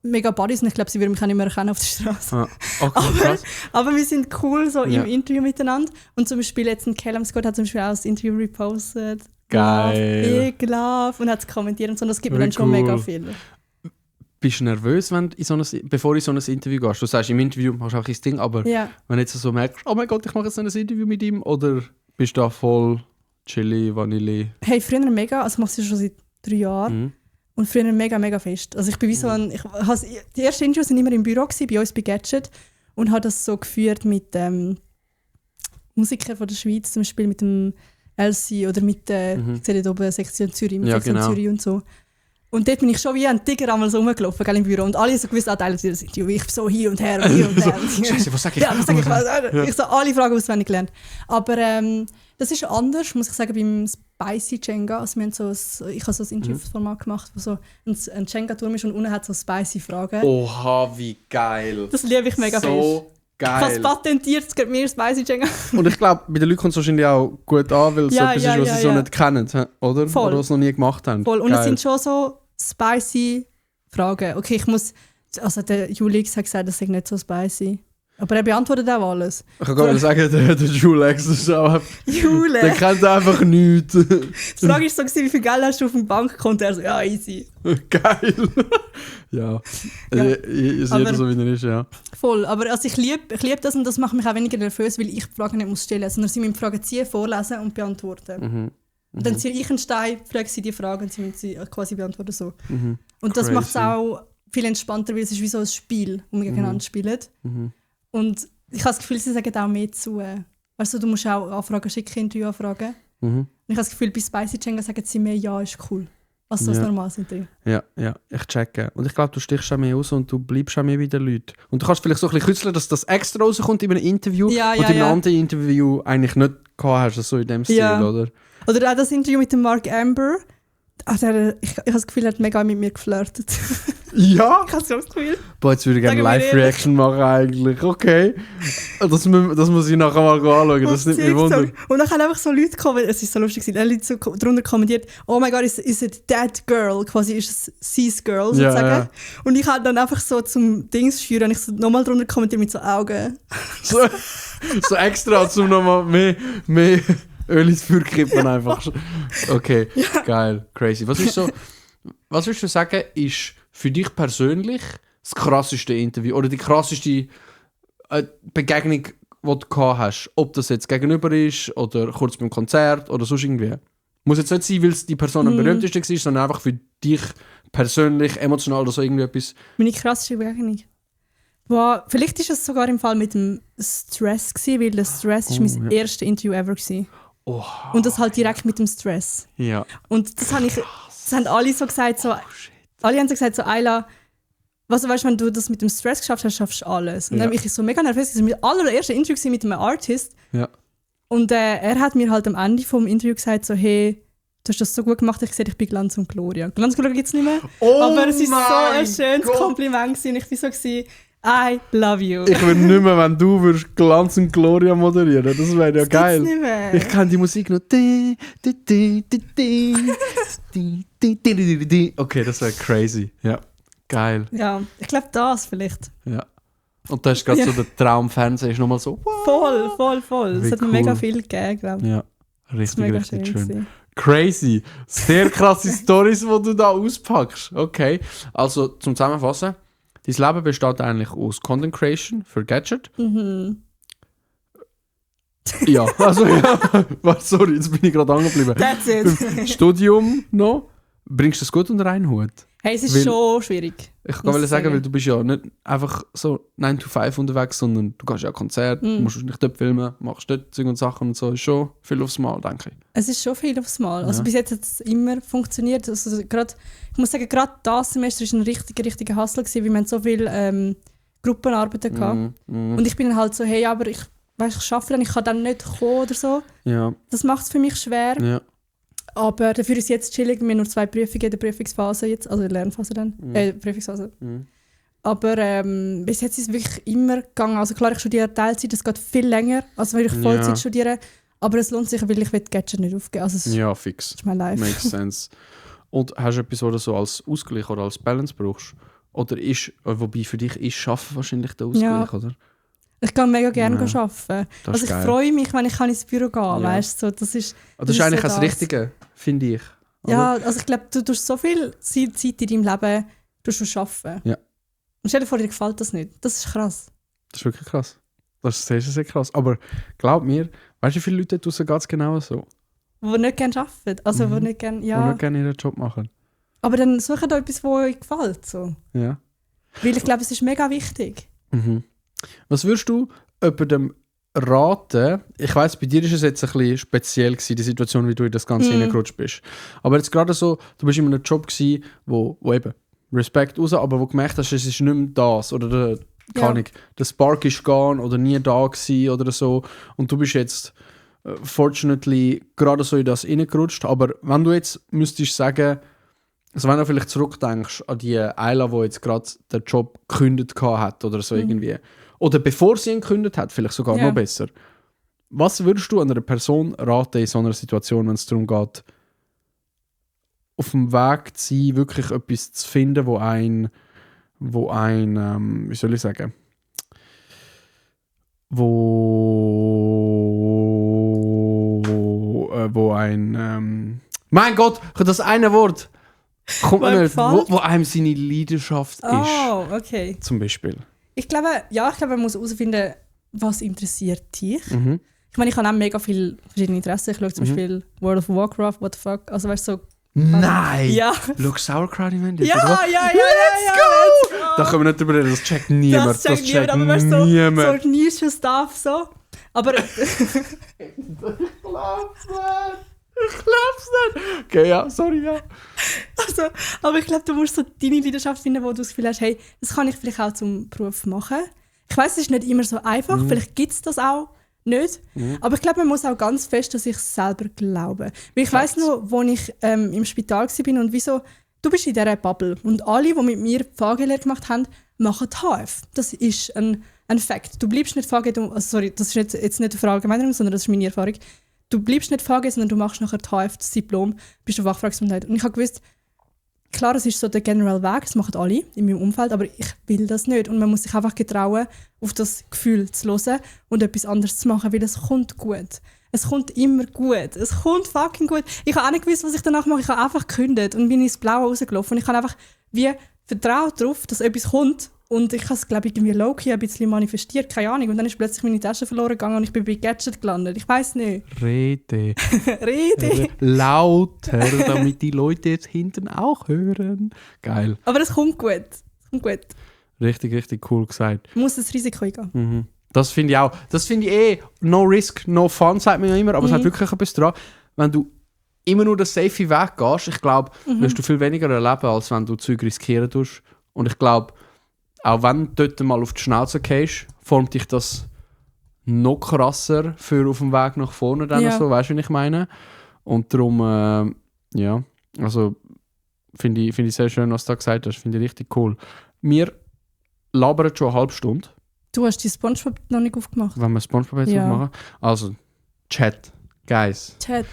mega Buddies und ich glaube, sie würden mich auch nicht mehr erkennen auf der Straße. Ah, okay, krass. Aber wir sind cool so Ja. im Interview miteinander. Und zum Beispiel jetzt ein Callum Scott hat zum Beispiel auch das Interview repostet. Geil. Big love. Und hat es kommentiert und so. Und das gibt mir Wie dann schon cool. mega viel. Bist du nervös, wenn du bevor du in so ein Interview gehst? Du sagst, im Interview machst du auch ein Ding, aber Ja. wenn du jetzt so merkst, oh mein Gott, ich mache jetzt ein Interview mit ihm, oder bist du da voll chilly, vanilli? Hey, früher mega, also ich mache es schon seit 3 Jahren. Mhm. Und früher mega, mega fest. Also ich bin wie so ein, die ersten Interviews waren immer im Büro gewesen, bei uns bei Gadget. Und habe das so geführt mit Musikern von der Schweiz, zum Beispiel mit dem LC oder mit ich sehe dort oben Sektion Zürich, mit Ja, Sektion genau. Zürich und so. Und dort bin ich schon wie ein Tiger einmal so rumgelaufen, gell, im Büro. Und alle so gewusst, teilen sie das Interview. Ich bin so hier und her und hier und her. Scheiße, was sag ich? Ja, was sag ich? Ich so alle Fragen auswendig gelernt. Aber das ist anders, muss ich sagen, beim Spicy Jenga. Also wir haben ich habe so ein Interviewformat gemacht, wo so ein Jenga-Turm ist und unten hat so spicy Fragen. Oha, wie geil. Das liebe ich mega fest. So Ich habe es geil. patentiert, es gibt mir Spicy Jenga. Und ich glaube, bei den Leuten kommt es wahrscheinlich auch gut an, weil es Ja, etwas ja, ist, was ja, sie so ja. nicht kennen, oder? Voll. Oder was sie noch nie gemacht haben. Voll. Und Geil. es sind schon so spicy Fragen. Okay, also der Julix hat gesagt, das sei nicht so spicy. Aber er beantwortet auch alles. Ich kann gar nicht sagen, der Julex, das ist auch... Jule! Der kennt einfach nichts. Die Frage war so, wie viel Geld hast du auf dem Bankkonto? Er so, ja, easy. Geil. Ja. Ja. Ist Aber- jeder so, wie er ist, ja. Voll, aber also ich lieb das und das macht mich auch weniger nervös, weil ich die Fragen nicht muss stellen, sondern sie müssen die Fragen ziehen, vorlesen und beantworten. Und dann ziehe ich einen Stein, frage sie die Fragen und sie müssen sie quasi beantworten. So. Und das Crazy. macht es auch viel entspannter, weil es ist wie so ein Spiel, das wir gegeneinander spielen. Und ich habe das Gefühl, sie sagen auch mehr zu. Weißt du, du musst auch Anfragen schicken, Interviewanfragen. Und ich habe das Gefühl, bei Spicy Jenga sagen sie mehr, ja, ist cool. Als so ein Ja. normales Interview. Ja, ich checke. Und ich glaube, du stichst auch mehr aus und du bleibst auch mehr bei den Leuten. Und du kannst vielleicht so ein bisschen kürzeln, dass das extra rauskommt in einem Interview, Ja, und ja, in einem ja. anderen Interview eigentlich nicht gehabt hast, also so in dem Stil, Ja. oder? Oder auch das Interview mit dem Mark Amber. Ich habe das Gefühl, er hat mega mit mir geflirtet. Ja? Ich habe so das Gefühl. Boah, jetzt würde ich gerne Sagen wir Live-Reaction machen eigentlich. Okay. Das muss ich nachher mal anschauen, das nimmt mich Wunder. Und dann haben einfach so Leute kommen, es ist so lustig, Leute so drunter kommentiert, oh mein Gott, is it that girl? Quasi ist es Cis Girl Ja, sozusagen. ja. Und ich habe dann einfach so zum Dings führen und ich so nochmal drunter kommentiert mit so Augen. So extra, um nochmal mehr Öl ins Feuer kippen einfach. Okay, geil, crazy. Was würdest du sagen, ist für dich persönlich das krasseste Interview oder die krasseste Begegnung, die du gehabt hast? Ob das jetzt gegenüber ist oder kurz beim Konzert oder sonst irgendwie. Muss jetzt nicht sein, weil es die Person am berühmtesten war, sondern einfach für dich persönlich, emotional oder so irgendwie etwas. Meine krasseste Begegnung. Boah, vielleicht ist es sogar im Fall mit dem Stress gewesen, weil der Stress ist mein erstes Interview ever gewesen. Oh, Und das halt direkt mit dem Stress. ja. Und das haben alle so gesagt, so, alle haben so gesagt, so, Ayla, weißt du, wenn du das mit dem Stress geschafft hast, schaffst du alles. Und dann war ich so mega nervös. Das war mein allererstes Interview gewesen mit einem Artist. Ja. Und er hat mir halt am Ende vom Interview gesagt, so, hey, du hast das so gut gemacht, ich sehe, ich bin Glanz und Gloria. Glanz und Gloria gibt es nicht mehr. Oh aber es war so ein mein schönes Gott. Kompliment gewesen. Ich war so, gewesen, I love you. Ich würde nicht mehr, wenn du würdest Glanz und Gloria moderieren. Das wäre ja Das geil. gibt's nicht mehr. Ich kenne die Musik noch. Okay, das wäre crazy. Ja, geil. Ja, ich glaube das vielleicht. Ja. Und da ist gerade so der Traumfernsehen ist nochmal so. Voll. Wie Es hat mir cool. mega viel gegeben, glaube ich. Ja, Das ist mega richtig schön. gewesen. Crazy. Sehr krasse Storys, die du da auspackst. Okay, also zum Zusammenfassen. Dein Leben besteht eigentlich aus Content Creation für Gadget. Ja, also ja. Sorry, jetzt bin ich gerade angeblieben. That's it. Beim Studium noch, bringst du das gut unter einen Hut? Hey, es ist schon schwierig. Ich kann sagen, weil du bist ja nicht einfach so 9 to 5 unterwegs, sondern du gehst ja Konzerte, musst nicht dort filmen, machst dort Zeug und Sachen und so. Ist schon viel aufs Mal, denke ich. Es ist schon viel aufs Mal. Also bis jetzt hat es immer funktioniert. Also ich muss sagen, gerade das Semester war ein richtiger Hustle gewesen, weil wir haben so viele Gruppenarbeiten gehabt. Und ich bin dann halt so, hey, aber ich arbeite dann, ich kann dann nicht kommen oder so. Ja. Das macht es für mich schwer. Ja. Aber dafür ist jetzt chillig. Wir haben nur 2 Prüfungen in der Prüfungsphase jetzt, also in der Lernphase dann. Prüfungsphase. Aber bis jetzt ist es wirklich immer gegangen. Also klar, ich studiere Teilzeit, das geht viel länger, als wenn ich Vollzeit studiere. Aber es lohnt sich, weil ich Gadget nicht aufgeben. Also ja, fix. Das ist mein Life. Makes sense. Und hast du etwas, was du so als Ausgleich oder als Balance brauchst? Oder ist, wobei für dich ist Schaffen wahrscheinlich der Ausgleich, oder? Ich kann mega gerne arbeiten. Also ich freue mich, wenn ich ins Büro gehen kann. Weißt, so, das ist eigentlich so das Richtige, finde ich. Oder? Ja, also ich glaube, du tust so viel Zeit in deinem Leben arbeiten. Ja. Und stell dir vor, dir gefällt das nicht. Das ist krass. Das ist wirklich krass. Das ist sehr krass. Aber glaub mir, weißt du, wie viele Leute draussen geht es genau so? Die nicht gerne arbeiten. Also die nicht gerne ihren Job machen. Aber dann suche doch etwas, das euch gefällt. So. Ja. Weil ich glaube, es ist mega wichtig. Was würdest du jemandem raten? Ich weiss, bei dir war es jetzt ein bisschen speziell gewesen, die Situation, wie du in das Ganze hineingerutscht bist. Aber jetzt gerade so, du bist in einem Job gewesen, wo eben Respekt raus, aber wo du gemerkt hast, es ist nicht mehr das oder der Spark ist gone oder nie da gewesen oder so. Und du bist jetzt fortunately gerade so in das hineingerutscht. Aber wenn du jetzt müsstest sagen, also wenn du vielleicht zurückdenkst an die Ayla, die jetzt gerade den Job gekündigt hat oder so irgendwie. Oder bevor sie ihn gekündigt hat, vielleicht sogar noch besser. Was würdest du einer Person raten in so einer Situation, wenn es darum geht, auf dem Weg zu sein, wirklich etwas zu finden, wo ein wie soll ich sagen, wo ein mein Gott, das eine Wort kommt mir nicht, wo einem seine Leidenschaft ist. Oh, okay. Zum Beispiel. Ich glaube, man muss herausfinden, was interessiert dich. Ich meine, ich habe auch mega viele verschiedene Interessen. Ich schaue zum Beispiel World of Warcraft, what the fuck. Also weißt du, so... Nein! Ja! Schau Sauerkraut im Ende. Ja! Let's go! Da können wir nicht drüber reden, das checkt niemand. Das checkt niemand, aber weißt du, so Nische-Stuff so. Aber... Ich glaub's nicht! Okay, ja, sorry, ja. Also, aber ich glaube, du musst so deine Leidenschaft finden, wo du das Gefühl hast, hey, das kann ich vielleicht auch zum Beruf machen. Ich weiss, es ist nicht immer so einfach, vielleicht gibt es das auch nicht. Aber ich glaube, man muss auch ganz fest an sich selber glauben. Weil ich weiss noch, wo ich im Spital war und wieso, du bist in dieser Bubble und alle, die mit mir die VG-Lehre gemacht haben, machen HF. Das ist ein Fakt. Du bleibst nicht VG, sorry, das ist jetzt nicht eine Verallgemeinerung, sondern das ist meine Erfahrung. Du bleibst nicht VG, sondern du machst nachher die HF, das Diplom, bist du Fachfraugesundheit. Und ich habe gewusst, klar, das ist so der General Weg, das machen alle in meinem Umfeld, aber ich will das nicht. Und man muss sich einfach getrauen, auf das Gefühl zu hören und etwas anderes zu machen, weil es kommt gut. Es kommt immer gut. Es kommt fucking gut. Ich habe auch nicht gewusst, was ich danach mache. Ich habe einfach gekündigt und bin ins Blaue rausgelaufen. Und ich habe einfach wie vertraut darauf, dass etwas kommt. Und ich habe es, glaube ich, irgendwie low-key ein bisschen manifestiert, keine Ahnung. Und dann ist plötzlich meine Tasche verloren gegangen und ich bin bei Gadget gelandet. Ich weiss nicht. Rede. Rede. Lauter, damit die Leute jetzt hinten auch hören. Geil. Aber es kommt gut. Es kommt gut. Richtig, richtig cool gesagt. Man muss das Risiko eingehen. Das finde ich auch. Das finde ich no risk, no fun, sagt man ja immer. Aber es hat wirklich etwas dran. Wenn du immer nur den safe Weg gehst, ich glaube, wirst du viel weniger erleben, als wenn du Zeug riskieren tust. Und ich glaube, auch wenn du dort mal auf die Schnauze gehst, formt dich das noch krasser für auf dem Weg nach vorne. Dann so, weißt du, was ich meine? Und darum, also finde ich sehr schön, was du da gesagt hast. Finde ich richtig cool. Wir labern schon eine halbe Stunde. Du hast die Spongebob noch nicht aufgemacht. Wenn wir Spongebob jetzt aufmachen. Also, Chat, Guys. Chat.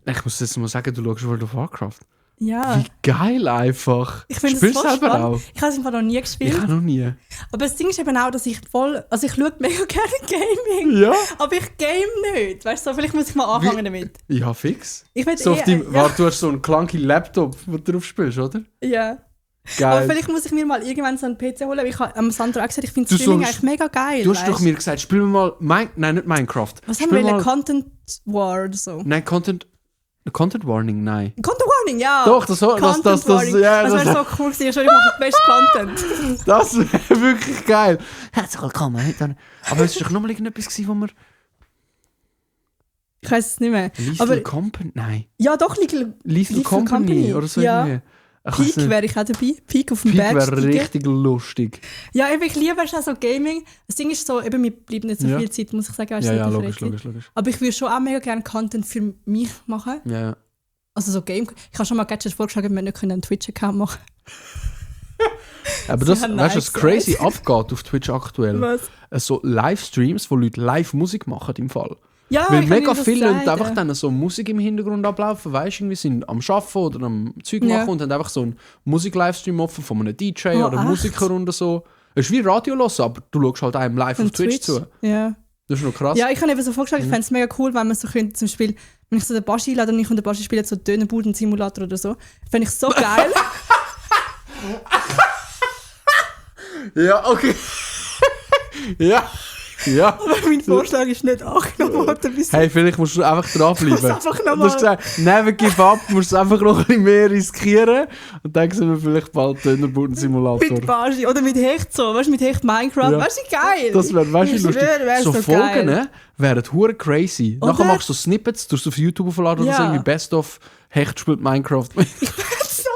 Ich muss jetzt mal sagen, du schaust World of Warcraft. Ja. Wie geil einfach. Ich finde es voll spannend. Auch? Ich habe es einfach noch nie gespielt. Ich habe noch nie. Aber das Ding ist eben auch, dass ich ich schaue mega gerne Gaming. Ja. Aber ich game nicht. Weißt du, vielleicht muss ich mal anfangen damit. Ja, fix. Ich so auf deinem, du hast so einen clunky Laptop, wo du drauf spielst, oder? Ja. Aber Geil. vielleicht muss ich mir mal irgendwann so einen PC holen. Ich habe am Sandro auch gesagt, ich finde Du Streaming sollst- eigentlich mega geil. Du hast doch mir gesagt, spiel mir mal... Nein, nicht Minecraft. Was haben Spiel wir? mal- Content War oder so? Nein, Content Warning, nein. Content Warning, ja. Doch, das Content Warning. ja, das wäre so cool gewesen. Ich mache den besten Content. Das wäre wirklich geil. Herzlich willkommen. Aber es war doch nochmal irgendetwas, gewesen, wo wir... Ich weiß es nicht mehr. Lethal Aber Company? Nein. ja, doch, Lethal Company oder so ja. irgendwie. Peak wäre ich auch dabei. Peak auf dem Peak Berg wäre steigen. richtig lustig. Ja, eben, ich liebe auch so Gaming. Das Ding ist so, eben, mir bleibt nicht so Ja. viel Zeit, muss ich sagen. weißt du, Ja, ja, so logisch, Freizeit. logisch. Aber ich würde schon auch mega gerne Content für mich machen. Ja, ja. Also so Game. Ich habe schon mal Gadgets vorgeschlagen, wir nicht einen Twitch-Account machen. Aber Sie das, haben weißt du, nice was crazy gesagt. abgeht auf Twitch aktuell? Was? So Livestreams, wo Leute live Musik machen im Fall. Ja, Weil ich mega kann dir das viele sagen. und einfach dann so Musik im Hintergrund ablaufen, weißt du, irgendwie sind am Arbeiten oder am Zeug machen Ja. und haben einfach so einen Musik-Livestream offen von einem DJ Oh, oder echt? Musiker und so. Es ist wie Radio hören, aber du schaust halt einem live Von auf Twitch zu. Ja. Das ist noch krass. Ja, ich habe eben so vorgeschlagen, ich fände es mega cool, wenn man so könnte, zum Beispiel, wenn ich so den Baschi lade und ich und der Baschi spielen so Dönerbuden-Simulator oder so, fände ich so geil. Ja, okay. ja. Ja. Aber mein Vorschlag ist nicht angenommen worden. Hey, vielleicht musst du einfach dranbleiben. Ich muss einfach noch Du hast mal- gesagt, never give up, du musst einfach noch ein bisschen mehr riskieren. Und dann sehen wir vielleicht bald Dönerbuden-Simulator. Mit Baschi oder mit Hecht so, weißt du, mit Hecht Minecraft, Ja. weißt du, geil. Das wäre, weißt du, Ich lustig. schwöre, wär So so Folgen geil. ne, wären hure crazy. Oder? Nachher machst du so Snippets, tust du auf YouTube aufladen oder Ja. so irgendwie Best of Hecht spielt Minecraft. Das ist so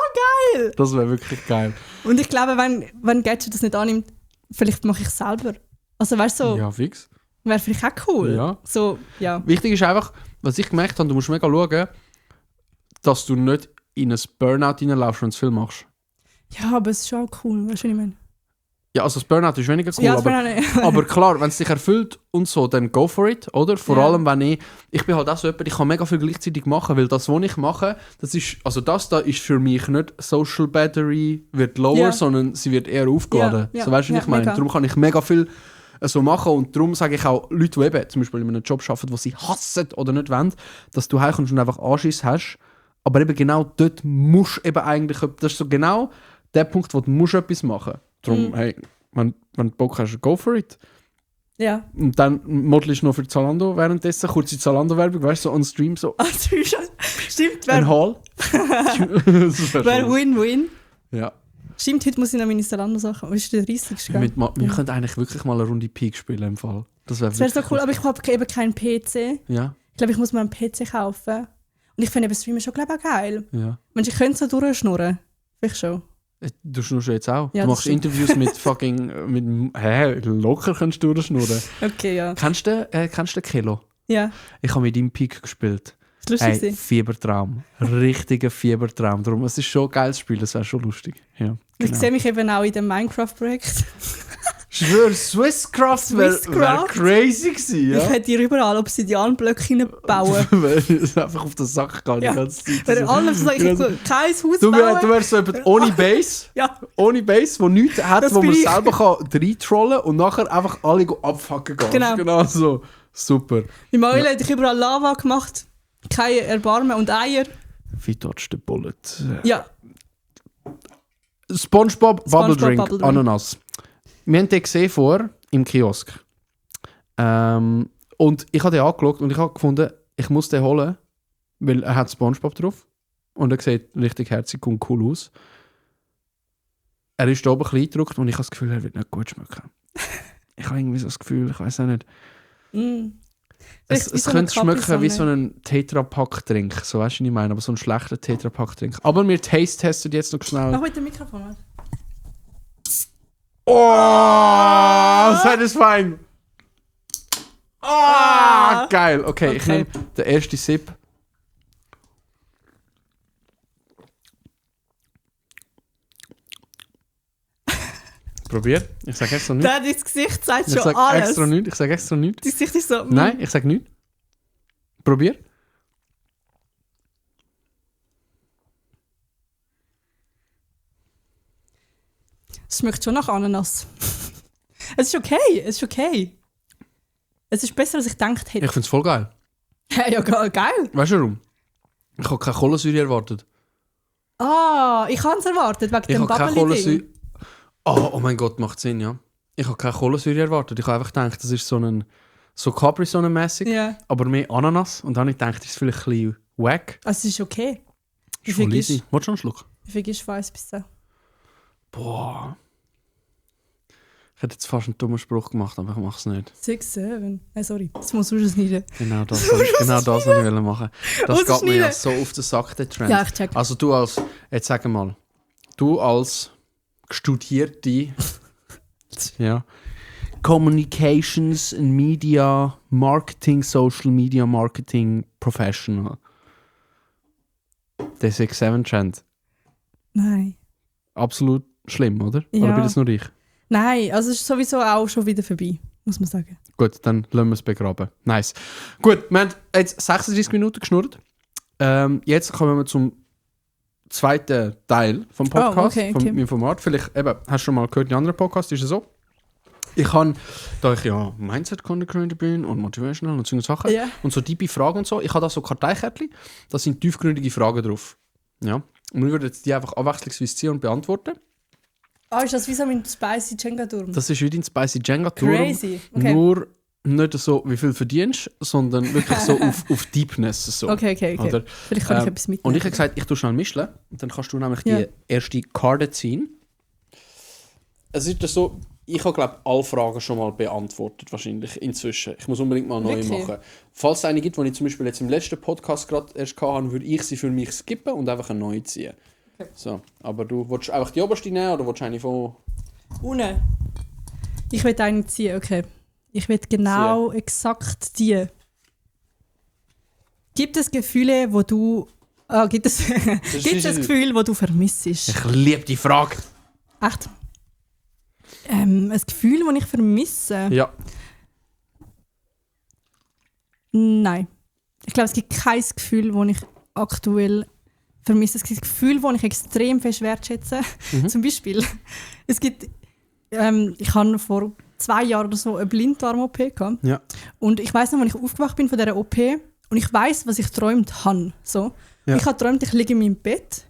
geil. Das wäre wirklich geil. Und ich glaube, wenn Gadget das nicht annimmt, vielleicht mache ich es selber. Also weißt du, so, Ja, fix. wäre vielleicht auch cool. Ja. So, ja. Wichtig ist einfach, was ich gemerkt habe, du musst mega schauen, dass du nicht in ein Burnout reinlaufst, wenn du zu viel machst. Ja, aber es ist schon auch cool, weißt du, was ich meine? Ja, also das Burnout ist weniger cool, Ja, das aber, bin ich nicht. aber klar, wenn es dich erfüllt und so, dann go for it, oder? Vor Ja. allem, wenn ich bin halt auch so jemand, ich kann mega viel gleichzeitig machen, weil das, was ich mache, das ist, also das da ist für mich nicht Social Battery wird lower, Ja. sondern sie wird eher aufgeladen. Ja, ja, So weißt du, was ja, ich meine? mega. Darum kann ich mega viel so machen und darum sage ich auch Leute, die eben zum Beispiel in einem Job arbeiten, wo sie hassen oder nicht wollen, dass du heimkommst und einfach Anschiss hast, aber eben genau dort musst du eben eigentlich, das ist so genau der Punkt, wo du musst etwas machen. Darum, hey, wenn du Bock hast, go for it. Ja. Und dann modelst du noch für Zalando währenddessen, kurze Zalando-Werbung, weißt du, so on Stream, so Also, stimmt, ein wäre Haul. Das wär schon Win-Win. Ja. Stimmt, heute muss ich noch meine Zalando-Sachen. Was ist der 30. gell? Wir können eigentlich wirklich mal eine Runde Peak spielen im Fall. Das wäre Das wäre so cool, aber ich habe eben keinen PC. Ja, Ich glaube, ich muss mir einen PC kaufen. Und ich finde eben Streamen schon, glaube ich, auch geil. ja. Mensch, ich könnte so durchschnurren. Vielleicht schon. Du schnurst jetzt auch. Ja, du das machst stimmt. Interviews mit fucking... Locker kannst du durchschnurren. Okay, ja. Kennst du den Kilo? Ja, Ich habe mit ihm Peak gespielt. das ist lustig. Hey, Fiebertraum. Richtiger Fiebertraum. Darum, es ist schon ein geiles Spiel, das wäre schon lustig. Ja, Ich genau. sehe mich eben auch in dem Minecraft-Projekt. Ich schwöre, Swisscraft wäre Swisscraft? crazy gewesen, Ich ja? hätte hier überall Obsidianblöcke hineinbauen. Weil es einfach auf den Sack geht Ja. die ganze Zeit. Bei allem zu sagen, ich will kein Haus Du bauen. wärst so jemand ohne Base, Ja, ohne Base, wo nichts hat, Das wo man bin ich. selber kann reintrollen und nachher einfach alle abfucken gehen. Genau. Genau so. Super. im Eulen hätte ich überall Lava gemacht. Kein Erbarmen und Eier. Wie dodge the bullet? Ja, SpongeBob Bubble Drink, Bubble Drink. Ananas. Wir haben den gesehen vor im Kiosk. Und ich habe den angeschaut und ich habe gefunden, ich muss den holen, weil er hat SpongeBob drauf. Und er sieht richtig herzig und cool aus. Er ist da oben klein gedruckt und ich habe das Gefühl, er wird nicht gut schmecken. Ich habe irgendwie so das Gefühl, ich weiß auch nicht. Es Vielleicht wie so könnte eine schmecken wie so Capri-Sonne. ein Tetrapack-Trink. So weißt du, was ich meine? Aber so ein schlechter Tetrapack-Trink. Aber wir taste-testen jetzt noch schnell. Mach mit dem Mikrofon. Warte. Oh, satisfying. Ah, geil. Okay, ich Okay. nehme den ersten Sip. Probier. Ich sage extra nichts. Das Gesicht sagt Ich schon sage alles. extra nichts. Ich sage extra nichts. Das Gesicht ist so... Nein, ich sage nichts. Probier. Es schmeckt schon nach Ananas. Es ist okay, es ist okay. Es ist besser, als ich gedacht hätte. Ich finde es voll geil. Ja, geil. Weißt du warum? Ich habe keine Kohlensäure erwartet. Ah, ich habe es erwartet, wegen Ich dem habe keine Bubbly-Ding. Kohlensäure. Oh mein Gott, macht Sinn, ja. Ich habe keine Kohlensäure erwartet. Ich habe einfach gedacht, das ist so Capri-Sonne-mässig, Ja. aber mehr Ananas. Und dann habe ich gedacht, das ist vielleicht ein bisschen wack. Also es ist okay. Wie Ist voll viel easy. ist? Willst du noch einen Schluck? Wie viel ist von 1 bis 10? Boah. Ich hätte jetzt fast einen dummen Spruch gemacht, aber ich mache es nicht. 6, 7. Sorry, das muss rausschneiden. Genau das wollte ich machen. Das geht mir ja so auf den Sack, der Trend. Ja, ich check. Also jetzt sag mal, du als studierte ja, Communications and Media Marketing, Social Media Marketing Professional. Der 6-7 Trend. Nein. Absolut schlimm, oder? Ja. Oder bin das nur ich? Nein, also es ist sowieso auch schon wieder vorbei, muss man sagen. Gut, dann lassen wir es begraben. Nice. Gut, wir haben jetzt 36 Minuten geschnurrt. Jetzt kommen wir zum zweiten Teil vom Podcast, von meinem Format. Vielleicht hast du schon mal gehört, in anderen Podcasts ist es so. Ich habe, da ich ja Mindset-Content Creator bin und Motivational und solche Sachen und so tiefe Fragen und so, ich habe da so Karteikärtchen, da sind tiefgründige Fragen drauf. Ja. Und wir würden jetzt die einfach abwechslungsweise ziehen und beantworten. Ah, ist das wie so mein Spicy Jenga-Turm? Das ist wie dein Spicy Jenga-Turm. Crazy. Okay. Nur nicht so, wie viel verdienst, sondern wirklich so auf Deepness. So. Okay. Oder, vielleicht kann ich etwas mitnehmen. Und ich habe gesagt, ich tue schnell mischen. Dann kannst du nämlich die erste Karte ziehen. Es ist so, ich habe glaube alle Fragen schon mal beantwortet, wahrscheinlich inzwischen. Ich muss unbedingt mal neu machen. Falls es eine gibt, die ich zum Beispiel jetzt im letzten Podcast gerade erst hatte, würde ich sie für mich skippen und einfach eine neue ziehen. Okay. So, aber du willst einfach die oberste nehmen oder willst du eine von... Unten. Ich will eine ziehen, okay. Ich will genau exakt die. Gibt es Gefühle, wo du... gibt es ein Gefühl, wo du vermisst? Ich liebe die Frage. Echt? Ein Gefühl, das ich vermisse? Ja. Nein. Ich glaube, es gibt kein Gefühl, das ich aktuell vermisse. Es gibt ein Gefühl, das ich extrem fest wertschätze. Zum Beispiel, es gibt... ich habe vor 2 Jahren oder so eine Blinddarm-OP gehabt. Ja. Und ich weiss noch, als ich aufgewacht bin von dieser OP und ich weiss, was ich geträumt habe. So. Ja. Ich habe geträumt, ich liege in meinem Bett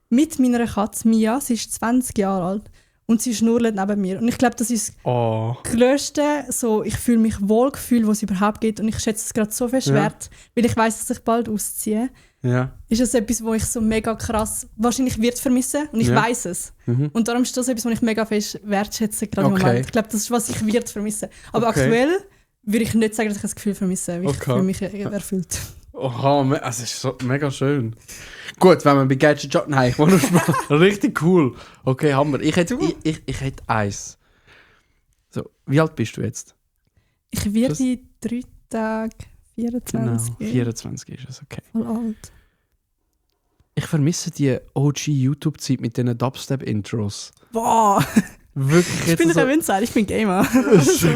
mit meiner Katze Mia. Sie ist 20 Jahre alt. Und sie schnurrt neben mir. Und ich glaube, das ist das Größte, so, ich fühle mich wohlgefühlt, was es überhaupt gibt. Und ich schätze es gerade so fest wert, weil ich weiss, dass ich bald ausziehe. Ja. Ist das etwas, wo ich so mega krass wahrscheinlich wird vermissen und ich weiss es. Und darum ist das etwas, was ich mega fest wertschätze gerade im Moment. Ich glaube, das ist, was ich wird vermissen. Aber aktuell würde ich nicht sagen, dass ich das Gefühl vermisse, weil ich fühle mich erfüllt. Oha, es ist so mega schön. Gut, wenn man bei Gadget Job... Nein, ich wollte nur Spaß. Richtig cool. Okay, Hammer. Ich hätte eins. So, wie alt bist du jetzt? Ich werde in 3 Tagen 24. Genau, 24 ist es, okay. Voll alt. Ich vermisse die OG-YouTube-Zeit mit diesen Dubstep-Intros. Boah! Wirklich ich bin kein Winzer, ich bin Gamer.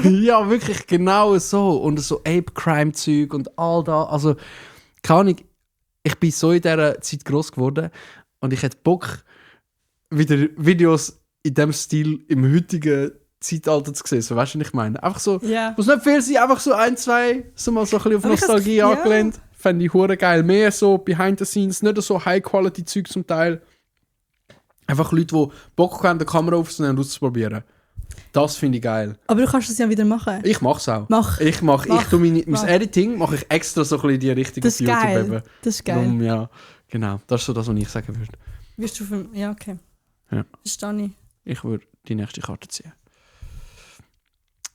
Ja, wirklich genau so. Und so Ape-Crime-Zeug und all das. Also, keine Ahnung, ich bin so in dieser Zeit gross geworden und ich hätte Bock, wieder Videos in diesem Stil im heutigen Zeitalter zu sehen. So, weißt du, was ich meine? Einfach so, muss nicht viel sein, einfach so 1, 2, so mal so ein bisschen auf Nostalgie angelehnt. Fände ich hure geil. Mehr so behind the scenes, nicht so High-Quality-Zeug zum Teil. Einfach Leute, die Bock haben, die Kamera aufzunehmen und auszuprobieren. Das finde ich geil. Aber du kannst es ja wieder machen. Ich mache es auch. Ich tue mein Editing mache ich extra so ein bisschen in die Richtung auf YouTube. Geil. Das ist geil. Darum, ja, genau. Das ist so das, was ich sagen würde. Wirst du für... Ja, okay. Ja. Verstehe ich. Ich würde die nächste Karte ziehen.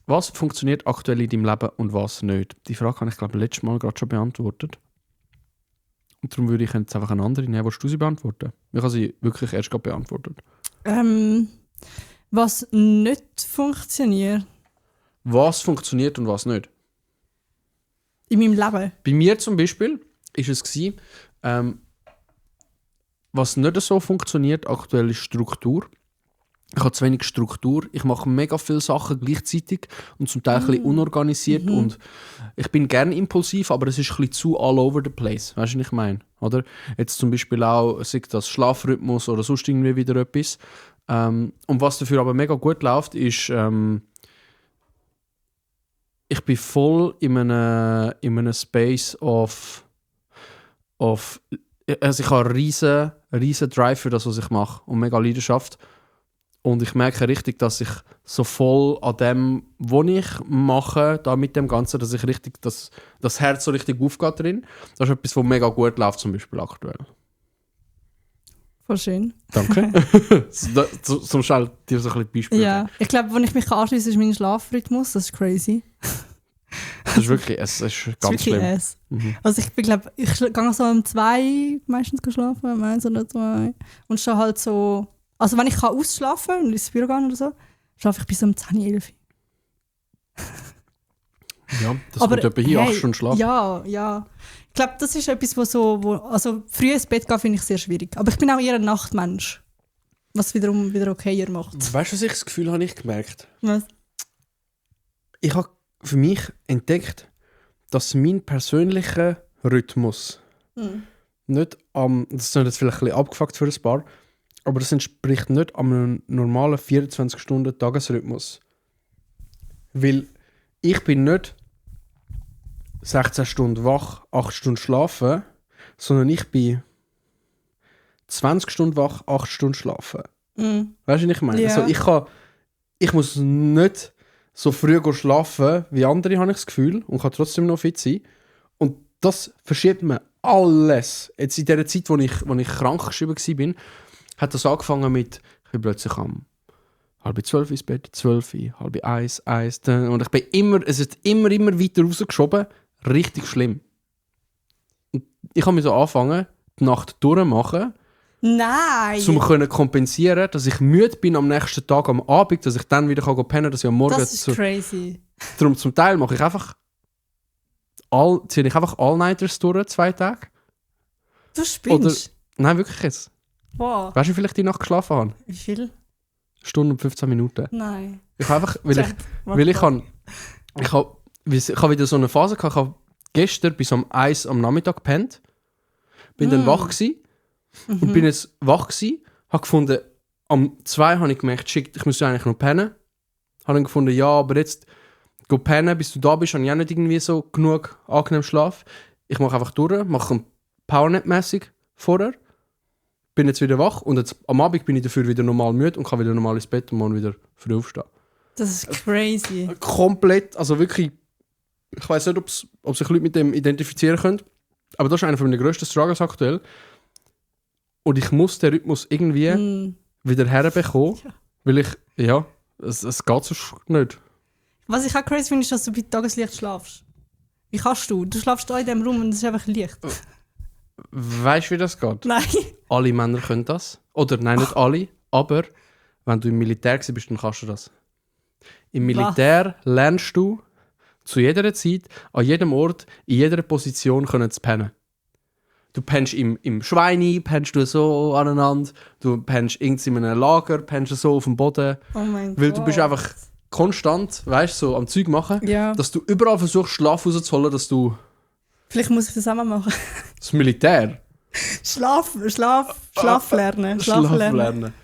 Was funktioniert aktuell in deinem Leben und was nicht? Die Frage habe ich, glaube ich, letztes Mal gerade schon beantwortet. Und darum würde ich jetzt einfach eine andere nehmen. Willst du sie beantworten? Ich habe sie wirklich erst gerade beantwortet. Was nicht funktioniert? Was funktioniert und was nicht? In meinem Leben? Bei mir zum Beispiel war es, was nicht so funktioniert aktuell ist Struktur. Ich habe zu wenig Struktur. Ich mache mega viele Sachen gleichzeitig und zum Teil ein bisschen unorganisiert. Und ich bin gerne impulsiv, aber es ist ein bisschen zu all over the place. Weißt du, was ich meine? Oder? Jetzt zum Beispiel auch, sei das Schlafrhythmus oder sonst irgendwie wieder etwas. Und was dafür aber mega gut läuft, ist, ich bin voll in einem Space of also ich habe riesen einen riesen Drive für das, was ich mache und mega Leidenschaft. Und ich merke richtig, dass ich so voll an dem, was ich mache, da mit dem Ganzen, dass ich richtig, das Herz so richtig aufgeht drin. Das ist etwas, was mega gut läuft, zum Beispiel aktuell. Voll schön. Danke. Zum Schall dir so ein bisschen Beispiel. Ja, ich glaube, wenn ich mich anschließe, ist mein Schlafrhythmus. Das ist crazy. Das ist wirklich, es ist ganz schlimm. Also ich glaube, ich gehe so um 2 meistens schlafen, um 1 oder 2. Und stehe halt so... Also wenn ich kann ausschlafen und ins Büro gehen oder so, schlafe ich bis um 10, 11. Ja, das kommt etwa hier 8 Stunden Schlaf. Ja. Ich glaube, das ist etwas, also früh ins Bett gehen, finde ich sehr schwierig. Aber ich bin auch eher ein Nachtmensch. Was wiederum wieder okayer macht. Weißt du, was ich das Gefühl habe, ich gemerkt? Was? Ich habe für mich entdeckt, dass mein persönlicher Rhythmus nicht das ist jetzt vielleicht ein bisschen abgefuckt für ein paar, aber das entspricht nicht einem normalen 24-Stunden-Tagesrhythmus. Weil ich bin nicht 16 Stunden wach, 8 Stunden schlafen, sondern ich bin 20 Stunden wach, 8 Stunden schlafen. Weißt du, was ich meine? Ja. Also ich muss nicht so früh schlafen wie andere, habe ich das Gefühl, und kann trotzdem noch fit sein. Und das verschiebt mir alles. Jetzt in der Zeit, wo ich krank geschrieben war, hat das angefangen mit, ich bin plötzlich um 11:30 ins Bett, 12, 12:30, 1. Und es ist immer weiter rausgeschoben. Richtig schlimm. Und ich habe mir so angefangen, die Nacht durchmachen. Nein! Um können kompensieren, dass ich müde bin am nächsten Tag am Abend, dass ich dann wieder pennen kann, dass ich am Morgen... Das ist crazy. Darum zum Teil mache ich einfach All-Nighters durch, 2 Tage. Du spinnst? Nein, wirklich jetzt. Wow. Weißt du, wie viel ich die Nacht geschlafen habe? Wie viel? Stunde und 15 Minuten. Nein. Ich habe einfach, weil ich habe wieder so eine Phase gehabt, ich habe gestern bis um 1 am Nachmittag gepennt, bin dann wach gewesen und bin jetzt wach gewesen, habe gefunden, am 2 habe ich gemerkt, shit, ich muss eigentlich noch pennen. Habe dann gefunden, ja, aber jetzt go pennen, bis du da bist, habe ich auch nicht irgendwie so genug angenehmen Schlaf. Ich mache einfach durch, mache einen Powernap-mässig vorher, bin jetzt wieder wach und jetzt, am Abend bin ich dafür wieder normal müde und kann wieder normal ins Bett und morgen wieder früh aufstehen. Das ist crazy. Komplett, also wirklich, ich weiss nicht, ob sich Leute mit dem identifizieren können, aber das ist einer meiner grössten Struggles aktuell. Und ich muss den Rhythmus irgendwie wieder herbekommen, weil es geht sonst nicht. Was ich auch crazy finde, ist, dass du bei Tageslicht schlafst. Wie kannst du? Du schlafst da in diesem Raum und es ist einfach Licht. Weißt du, wie das geht? Nein. Alle Männer können das. Oder nein, nicht alle, aber wenn du im Militär bist, dann kannst du das. Im Militär lernst du zu jeder Zeit, an jedem Ort, in jeder Position können zu pennen. Du pennst im Schweini, pennst du so aneinander, du pennst in einem Lager, pennst du so auf dem Boden. Oh mein Gott. Weil du bist einfach konstant, weißt du, so am Zeug machen, ja. Dass du überall versuchst, Schlaf rauszuholen, dass du... Vielleicht muss ich das auch mal machen. Das Militär? Schlaf lernen. Schlaf lernen.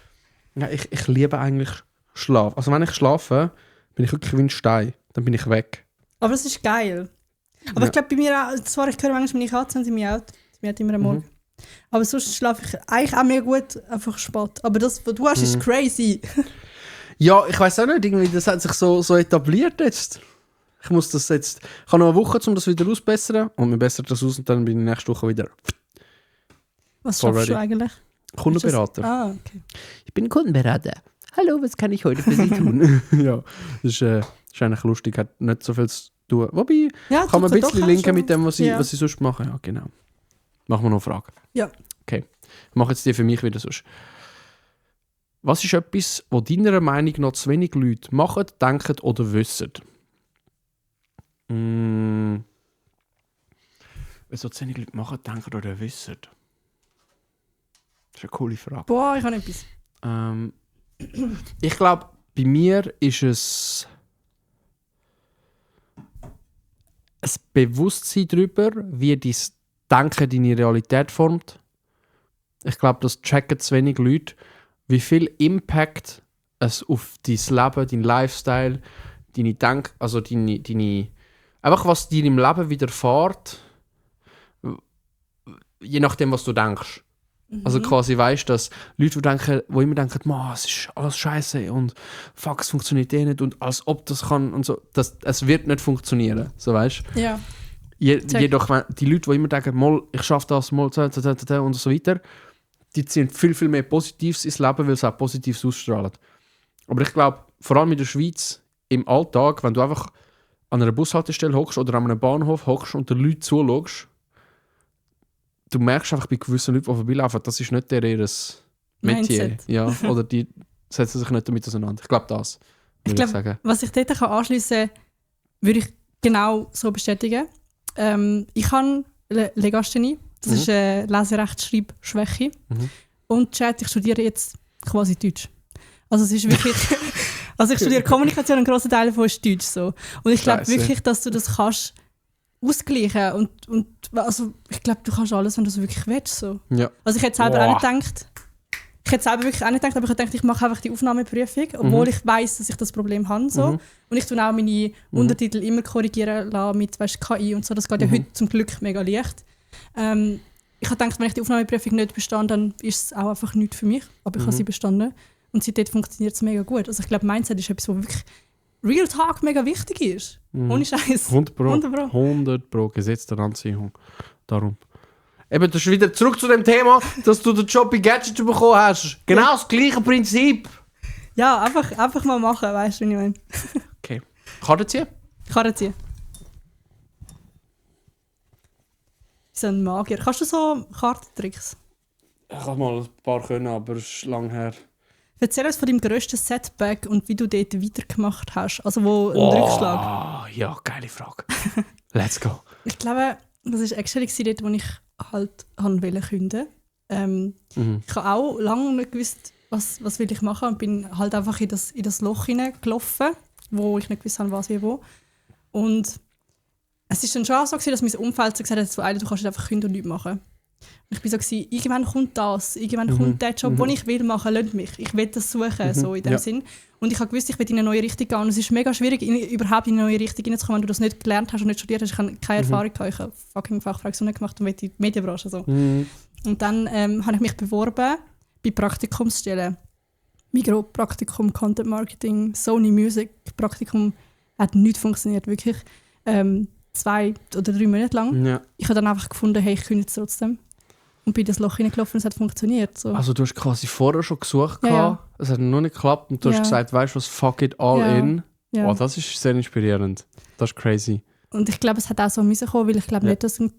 Ja, ich liebe eigentlich Schlaf. Also wenn ich schlafe, bin ich wirklich wie ein Stein. Dann bin ich weg. Aber das ist geil. Aber ich glaube bei mir auch, zwar ich höre manchmal meine Katze und sie miaut immer am Morgen. Aber sonst schlafe ich eigentlich auch mehr gut, einfach spät. Aber das, was du hast, ist crazy. Ja, ich weiss auch nicht, irgendwie, das hat sich so etabliert jetzt. Ich muss das jetzt... Ich habe noch eine Woche, um das wieder auszubessern. Und mir bessert das aus und dann bin ich nächste Woche wieder... Was schaffst du eigentlich? Kundenberater. Okay. Ich bin Kundenberater. Hallo, was kann ich heute für Sie tun? Ja, das ist eigentlich lustig, hat nicht so viel zu tun. Wobei, ja, kann man ein bisschen linken mit dem, was ich sonst mache. Ja, genau. Machen wir noch eine Frage. Ja. Okay, ich mache jetzt die für mich wieder sonst. Was ist etwas, was deiner Meinung nach zu wenig Leute machen, denken oder wissen? Was so zu wenig Leute machen, denken oder wissen? Das ist eine coole Frage. Boah, ich habe etwas. Ich glaube, bei mir ist es ein Bewusstsein darüber, wie dein Denken deine Realität formt. Ich glaube, das checken zu wenig Leute, wie viel Impact es auf dein Leben, dein Lifestyle, deine einfach was dir im Leben widerfährt, je nachdem, was du denkst. Also quasi weißt, dass Leute, die immer denken, es ist alles scheiße und fuck, es funktioniert nicht und als ob das kann und so, es wird nicht funktionieren, so weißt. Ja. Jedoch, die Leute, die immer denken, mal, ich schaffe das, mal, und so weiter, die ziehen viel, viel mehr Positives ins Leben, weil sie auch Positives ausstrahlen. Aber ich glaube, vor allem in der Schweiz, im Alltag, wenn du einfach an einer Bushaltestelle hockst oder an einem Bahnhof hockst und den Leuten zuschaust, du merkst einfach bei gewissen Leuten, die vorbeilaufen, das ist nicht ihr Metier. Mindset. Ja, oder die setzen sich nicht damit auseinander. Ich glaube, das würde ich sagen. Was ich dort anschliessen kann, würde ich genau so bestätigen. Ich habe Legasthenie, das ist eine Leserechtschreibschwäche. Und Chat, ich studiere jetzt quasi Deutsch. Also es ist wirklich... also ich studiere Kommunikation, ein grosser Teil davon ist Deutsch. So. Und ich glaube wirklich, dass du das kannst ausgleichen und also ich glaube, du kannst alles, wenn du es wirklich willst. So. Ja. Also ich hätte selber auch nicht gedacht, aber ich habe gedacht, ich mache einfach die Aufnahmeprüfung, obwohl ich weiss, dass ich das Problem habe. So. Und ich tue auch meine Untertitel immer korrigieren lassen mit KI und so. Das geht ja heute zum Glück mega leicht. Ich habe gedacht, wenn ich die Aufnahmeprüfung nicht bestehe, dann ist es auch einfach nichts für mich. Aber ich habe sie bestanden. Und seitdem funktioniert es mega gut. Also ich glaube, Mindset ist etwas, was wirklich Real Talk mega wichtig ist. Ohne Scheiß. 100 Pro Gesetz der Anziehung. Darum. Eben, das ist wieder zurück zu dem Thema, dass du den Job bei Gadget bekommen hast. Genau das gleiche Prinzip. Ja, einfach mal machen, weißt du, wie ich meine. Okay. Karte ziehen? Karte ziehen. So ein Magier. Kannst du so Kartentricks? Ich habe mal ein paar können, aber es ist lang her. Erzähl uns von deinem grössten Setback und wie du dort weitergemacht hast. Also wo ein Rückschlag. Ja, geile Frage. Let's go. Ich glaube, das war actually dort, wo ich halt wollte künden. Ich habe auch lange nicht gewusst, was will ich machen und bin halt einfach in das Loch hineingelaufen, wo ich nicht gewusst habe, was wie wo. Und es war dann schon auch so, dass mein Umfeld so gesagt hat, du kannst einfach künden und nichts machen. Und ich war so, irgendwann kommt das, irgendwann kommt der Job, den ich will machen, lasst mich. Ich will das suchen, so in dem Sinn. Und ich habe gewusst, ich will in eine neue Richtung gehen. Und es ist mega schwierig, überhaupt in eine neue Richtung hineinzukommen, wenn du das nicht gelernt hast und nicht studiert hast. Ich habe keine Erfahrung gehabt. Ich habe fucking Fachfrage gemacht und will in die Medienbranche. So. Und dann habe ich mich beworben bei Praktikumsstellen. Migro Praktikum, Content Marketing, Sony Music Praktikum. Hat nicht funktioniert, wirklich. 2 oder 3 Monate lang. Ja. Ich habe dann einfach gefunden, hey, ich kündige trotzdem. Und bin in das Loch hineingelaufen und es hat funktioniert. So. Also du hast quasi vorher schon gesucht, ja. Es hat noch nicht geklappt und du hast gesagt, weißt du was, fuck it all in. Ja. Oh, das ist sehr inspirierend. Das ist crazy. Und ich glaube, es hat auch so müssen kommen, weil ich glaube nicht, dass ein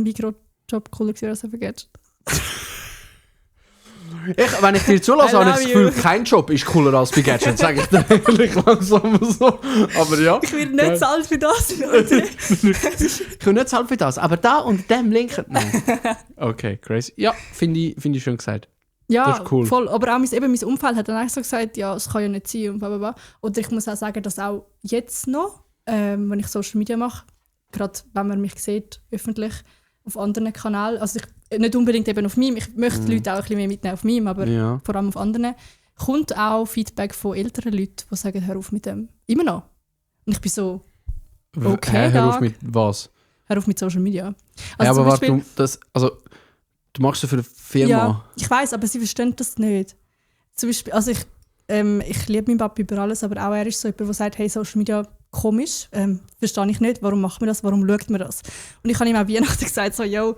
Mikrojob cooler war als ein Gadget. Wenn ich dir zulasse, habe ich das Gefühl, kein Job ist cooler als bei Gadget, sage ich dir ehrlich langsam so. Aber ja. Ich werde nicht zahlt für das. Ich will nicht zahlt für das, aber da und dem Link. Nein. Okay, crazy. Ja, finde ich schön gesagt. Ja, das ist cool. Voll. Aber auch mein Umfeld hat dann eigentlich so gesagt, ja, es kann ja nicht sein und blablabla. Oder ich muss auch sagen, dass auch jetzt noch, wenn ich Social Media mache, gerade wenn man mich sieht, öffentlich, auf anderen Kanälen, also nicht unbedingt eben auf meinem, ich möchte die Leute auch ein bisschen mehr mitnehmen auf meinem, aber vor allem auf anderen, kommt auch Feedback von älteren Leuten, die sagen, hör auf mit dem. Immer noch. Und ich bin so, okay, hör auf mit was? Hör auf mit Social Media. Also ja, aber warte, du machst das für eine Firma. Ja, ich weiss, aber sie verstehen das nicht. Zum Beispiel, also ich liebe meinen Papa über alles, aber auch er ist so jemand, der sagt, hey, Social Media komisch, verstehe ich nicht, warum macht man das, warum schaut man das? Und ich habe ihm auch Weihnachten gesagt, so, yo,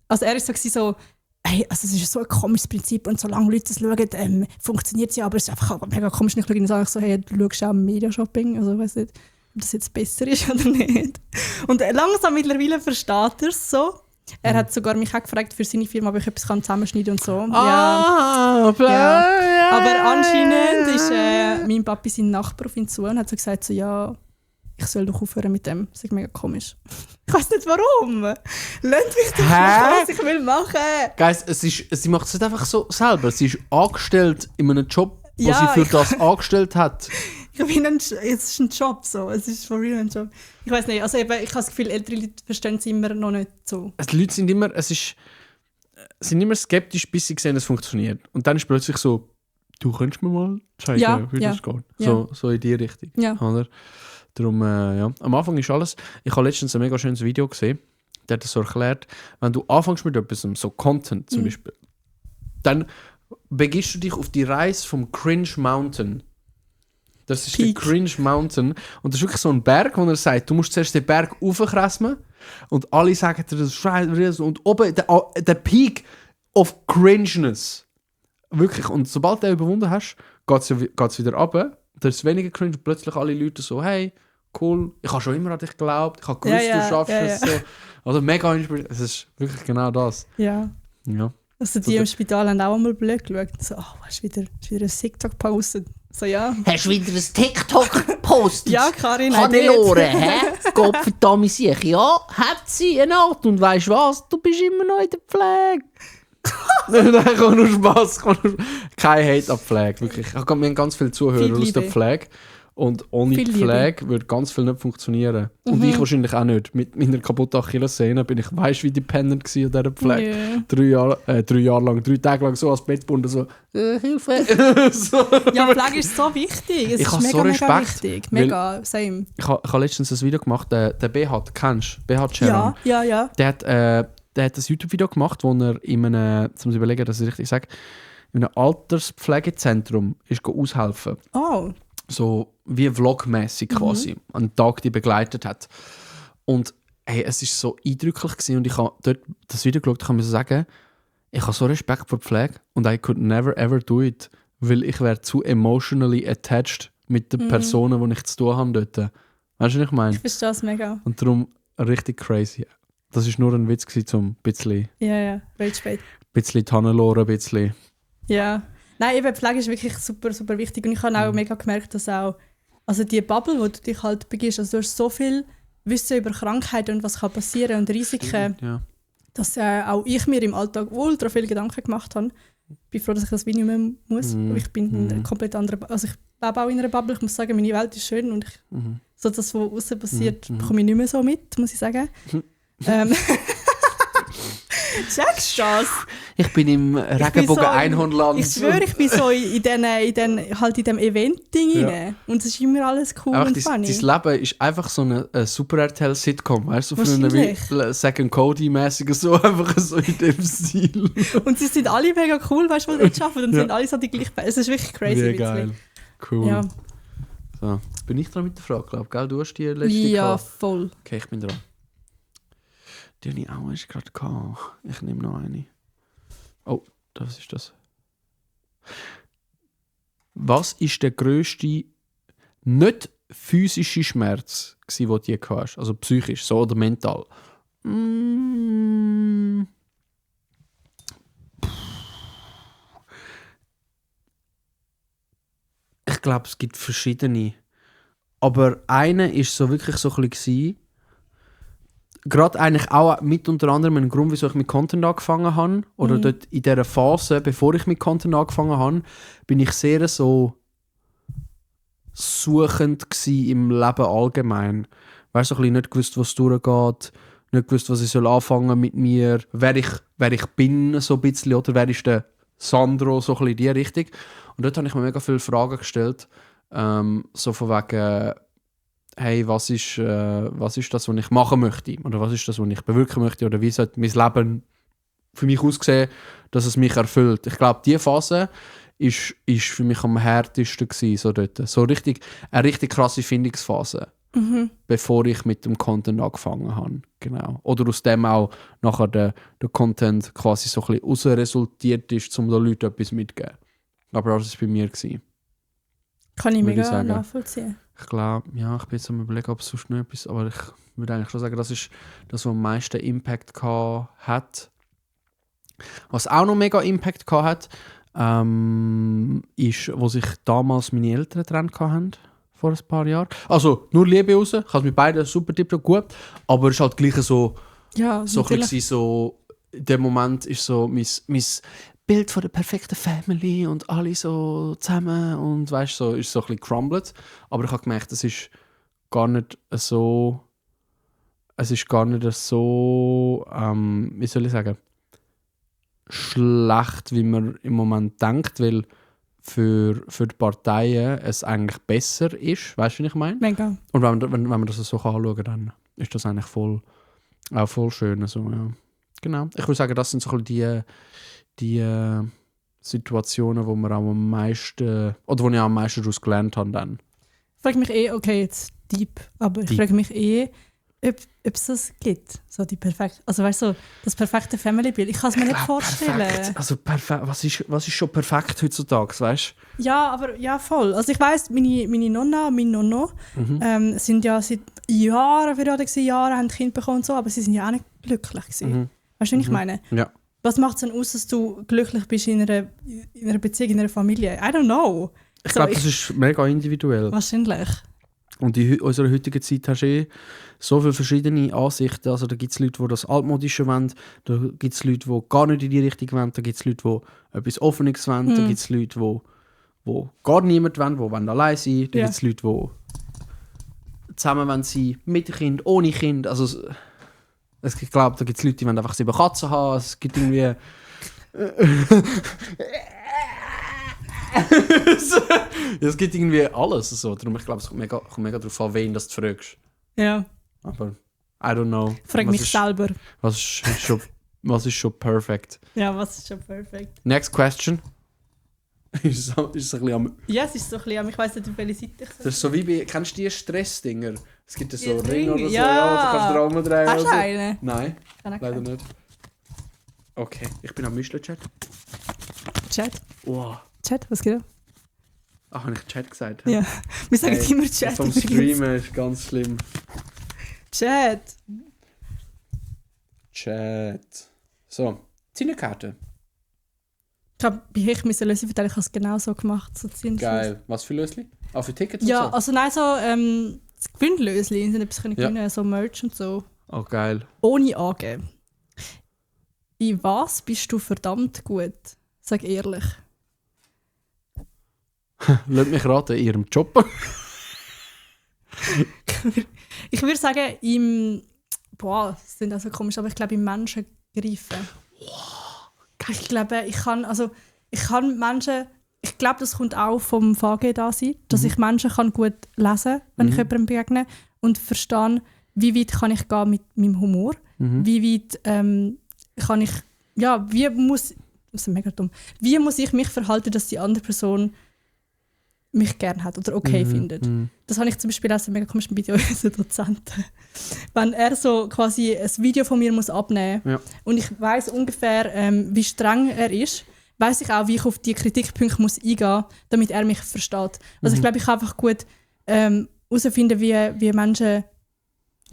also er ist so, hey, also es ist so ein komisches Prinzip und solange Leute das schauen, funktioniert es ja, aber es ist einfach mega komisch. Ich schaue ihn so, hey, du schaust auch Mediashopping, also ich weiss nicht, ob das jetzt besser ist oder nicht. Und langsam mittlerweile versteht er es so. Er hat sogar mich auch gefragt für seine Firma, ob ich etwas zusammenschneiden und so. Ja. Aber anscheinend ist mein Papi sein Nachbar auf ihn zu und hat so gesagt, so, ja, ich soll doch aufhören mit dem. Das ist mega komisch. Ich weiß nicht warum. Lasst mich doch machen, was ich will machen. Guys, sie macht es nicht einfach so selber. Sie ist angestellt in einem Job, wo sie für das angestellt hat. Es ist ein Job so. Es ist for real ein Job. Ich weiß nicht, also eben, ich habe das Gefühl, ältere Leute verstehen es immer noch nicht so. Die Leute sind immer skeptisch, bis sie sehen, es funktioniert. Und dann ist plötzlich so, du könntest mir mal zeigen, wie das geht. So in die Richtung. Ja. Oder? Darum, am Anfang ist alles... Ich habe letztens ein mega schönes Video gesehen, der hat das so erklärt. Wenn du anfängst mit etwas, so Content zum Beispiel, Dann begibst du dich auf die Reise vom Cringe Mountain. Das ist Peak. der Cringe Mountain. Und das ist wirklich so ein Berg, wo er sagt, du musst zuerst den Berg raufkrassen. Und alle sagen dir, das ist scheiße. Und oben der Peak of Cringeness. Wirklich. Und sobald du den überwunden hast, geht es wieder runter. Da ist weniger cringe. Und plötzlich alle Leute so, hey, cool, ich habe schon immer an dich geglaubt. Ich habe gewusst, du schaffst es. So. Also mega inspirierend. Es ist wirklich genau das. Ja. Also die im Spital haben auch einmal blöd geschaut. So, hast du wieder ein TikTok gepostet? So, ja. Hast du wieder ein TikTok gepostet? Ja, Karin. Hannelore, hä? Gottverdammt sicher. Ja, hat sie eine Art. Und weißt du was? Du bist immer noch in der Pflege. Nein, kommt nur Spass. Kein Hate an Pflege. Wirklich. Wir haben ganz viele Zuhörer aus der Pflege. Und ohne die Pflege würde ganz viel nicht funktionieren. Und ich wahrscheinlich auch nicht. Mit meiner kaputten Achillessehne bin ich, weißt du, wie dependent an dieser Pflege. 3 Jahre lang, 3 Tage lang so als Bett gebunden, so, Hilfe. So. Ja, Pflege ist so wichtig. Es ich ist habe so Respekt. Wichtig. Mega, same. Ich habe letztens ein Video gemacht, der BH, kennst du? BH Cheran. Ja. Der hat ein YouTube-Video gemacht, wo er in einem, jetzt muss ich überlegen, dass ich richtig sage, in einem Alterspflegezentrum ist aushelfen. Oh. So wie vlogmäßig quasi, einen Tag die begleitet hat. Und hey, es war so eindrücklich gewesen, und ich habe dort das Video geschaut, ich kann mir so sagen, ich habe so Respekt vor Pflege und I could never ever do it, weil ich wäre zu emotionally attached mit den Personen, die ich zu tun habe dort. Weißt du, was ich meine? Ich verstehe das mega. Und darum richtig crazy. Das war nur ein Witz gewesen, um ein bisschen... Ja, Rage Bait. Ein bisschen Tannenlore, ein bisschen... Ja. Nein, eben Pflege ist wirklich super, super wichtig. Und ich habe auch mega gemerkt, dass auch, also die Bubble, wo du dich halt begibst, also du hast so viel Wissen über Krankheiten und was kann passieren und Risiken, dass auch ich mir im Alltag ultra viele Gedanken gemacht habe. Ich bin froh, dass ich das Video nicht mehr muss. Ich bin in einer komplett anderen, also ich lebe auch in einer Bubble. Ich muss sagen, meine Welt ist schön und so das, was außen passiert, bekomme ich nicht mehr so mit, muss ich sagen. Checkst du das? Ich bin im Regenbogen-Einhornland. Ich schwöre, ich bin so in diesem Event-Ding rein. Und es ist immer alles cool einfach und funny. Dein Leben ist einfach so eine Super RTL-Sitcom, weißt du, so für eine Second Cody-mäßige, so einfach so in dem Stil. Und sie sind alle mega cool, weißt du, was sie arbeiten, und sind alle so die gleichen. Es ist wirklich crazy. Wie geil. Cool. Ja. So. Bin ich dran mit der Frage, glaube ich? Du hast die letzte Ja, gehabt. voll. Okay, ich bin dran. Die habe ich auch erst gerade gehabt. Ich nehme noch eine. Oh, das ist das. Was ist der grösste, nicht physische Schmerz, den du je gehabt hast? Also psychisch, so oder mental? Ich glaube, es gibt verschiedene. Aber einer war so wirklich so ein bisschen. Gerade eigentlich auch mit unter anderem ein Grund, wieso ich mit Content angefangen habe. Oder dort in dieser Phase, bevor ich mit Content angefangen habe, bin ich sehr so suchend gsi im Leben allgemein. Weißt du, so ein bisschen nicht gewusst, was durchgeht, nicht gewusst, was ich soll anfangen mit mir, wer ich bin, so ein bisschen, oder wer ist der Sandro, so ein bisschen in die Richtung. Und dort habe ich mir mega viele Fragen gestellt, so von wegen, hey, was ist das, was ich machen möchte? Oder was ist das, was ich bewirken möchte? Oder wie sollte mein Leben für mich aussehen, dass es mich erfüllt? Ich glaube, diese Phase ist für mich am härtesten gewesen, so dort. So eine richtig krasse Findungsphase, bevor ich mit dem Content angefangen habe. Genau. Oder aus dem auch nachher der Content quasi so ein bisschen ausresultiert ist, um den Leuten etwas mitzugeben. Aber das war bei mir gewesen. Kann ich mega nachvollziehen. Ich glaube, ja, ich bin jetzt am Überlegen, ob es sonst noch etwas, aber ich würde eigentlich schon sagen, das ist das, was am meisten Impact hat. Was auch noch mega Impact hat, ist, wo sich damals meine Eltern getrennt haben, vor ein paar Jahren. Also, nur Liebe raus, ich habe mit beiden super tiptop gut, aber es ist halt gleich so, ja, so ein bisschen so, in dem Moment ist so mein Bild von der perfekten Family und alle so zusammen und weißt so, ist so ein bisschen crumbled. Aber ich habe gemerkt, es ist gar nicht so, wie soll ich sagen, schlecht, wie man im Moment denkt, weil für die Parteien es eigentlich besser ist, weißt du, was ich meine? Mega. Und wenn man das so anschauen kann, dann ist das eigentlich voll schön. Also, ja. Genau. Ich würde sagen, das sind so ein bisschen die Situationen, wo wir auch am meisten, oder wo ich am meisten daraus gelernt habe dann? Ich frage mich okay, jetzt deep, aber ich frage mich ob es das gibt. So die also weißt du, das perfekte Family-Bild. Ich kann es mir nicht vorstellen. Perfekt. Also perfekt. Was ist schon perfekt heutzutage, weißt du? Ja, aber ja, voll. Also ich weiss, meine Nonna und mein Nonno sind ja seit Jahren verheiratet gewesen, Jahre haben Kind bekommen und so, aber sie sind ja auch nicht glücklich gewesen. Weißt du, was ich meine? Ja. Was macht es denn aus, dass du glücklich bist in einer Beziehung, in einer Familie? I don't know. Ich glaube, das ist mega individuell. Wahrscheinlich. Und in unserer heutigen Zeit hast du so viele verschiedene Ansichten. Also da gibt es Leute, die das Altmodische wollen, da gibt es Leute, die gar nicht in die Richtung wollen, da gibt es Leute, die etwas Offenes wollen, da gibt es Leute, die gar niemand wollen, die allein sein wollen, da gibt es Leute, die zusammen sein wollen, mit Kind, ohne Kind. Also ich glaube, da gibt es Leute, die wollen einfach 7 Katzen haben, es gibt irgendwie... Es gibt irgendwie alles. So. Darum, ich glaube, es kommt mega darauf an, wen das du fragst. Ja. Aber I don't know. Ich frage mich selber. Was ist schon perfekt? Ja, was ist schon perfekt? Next question. ist es ein bisschen am... Ja, es ist so ein bisschen ich weiss nicht, auf welche Seite ich das ist so wie bei... Kennst du die Stressdinger? Es gibt so Ring Ring oder so. Ja. Da kannst du dran umdrehen. Hast du einen? Nein, leider nicht. Okay, ich bin am Müsli-Chat. Chat? Wow. Chat, was geht? Ach, habe ich Chat gesagt? Ja, wir sagen immer Chat. Vom Streamen ist ganz schlimm. Chat. So, Zinnekarte. Ich habe bei Hech Lösli verteilen, ich habe es genau so gemacht. So Geil. Was für Lösli? Für Tickets ja, und so? Also nein, so das Gewinnlösli, sind etwas gewinnen, so Merch und so. Oh, geil. Ohne angeben. In was bist du verdammt gut? Sag ehrlich. Lass mich raten, in ihrem Job. Ich würde sagen, das klingt auch so komisch, aber ich glaube, im Menschen greifen. Wow, ich glaube, ich kann Menschen, ich glaube, das kommt auch vom VG da sein, dass ich Menschen kann gut lesen kann, wenn ich jemandem begegne und verstehe, wie weit kann ich gehen mit meinem Humor, wie weit kann ich, wie muss ich mich verhalten, dass die andere Person mich gerne hat oder okay findet. Das habe ich zum Beispiel auch so mega komisch bei unseren Dozenten. Wenn er so quasi ein Video von mir muss abnehmen muss und ich weiss ungefähr, wie streng er ist, weiss ich auch, wie ich auf die Kritikpunkte muss eingehen muss, damit er mich versteht. Also ich glaube, ich kann einfach gut herausfinden, wie Menschen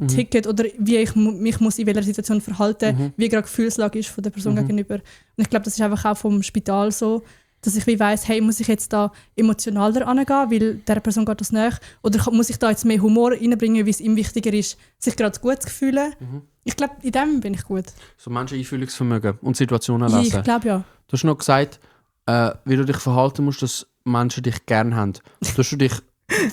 ticken oder wie ich mich muss in welcher Situation verhalten, wie gerade die Gefühlslage ist von der Person gegenüber. Und ich glaube, das ist einfach auch vom Spital so, dass ich wie weiss, hey, muss ich jetzt da emotionaler angehen, weil der Person geht das nach, oder muss ich da jetzt mehr Humor reinbringen, wie es ihm wichtiger ist, sich gerade gut zu fühlen. Ich glaube, in dem bin ich gut. So Menschen-Einfühlungsvermögen und Situationen lesen. Ich glaube, ja. Du hast noch gesagt, wie du dich verhalten musst, dass Menschen dich gerne haben. Tust du dich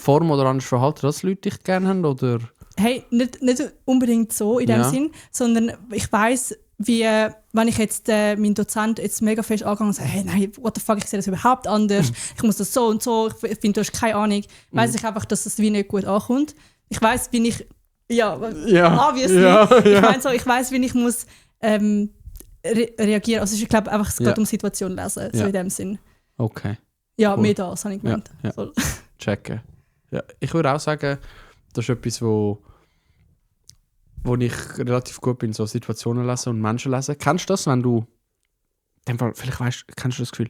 form oder anders verhalten, dass Leute dich gerne haben? Oder? Hey, nicht unbedingt so in dem Sinn, sondern ich weiss, wie, wenn ich jetzt meinen Dozent jetzt mega fest angehe und sage, hey, nein, what the fuck, ich sehe das überhaupt anders, ich muss das so und so, ich finde, du hast keine Ahnung, weiss ich einfach, dass das wie nicht gut ankommt. Ich weiss, wie ich, obviously, ich weiss, wie ich muss reagieren. Also ich glaube einfach, es geht um Situation lesen, so in dem Sinn. Okay. Ja, cool. Mehr das, habe ich gemeint. Ja. Checken. Ja, ich würde auch sagen, das ist etwas, wo ich relativ gut bin, so Situationen lesen und Menschen lesen. Kennst du das, wenn du, vielleicht kennst du das Gefühl,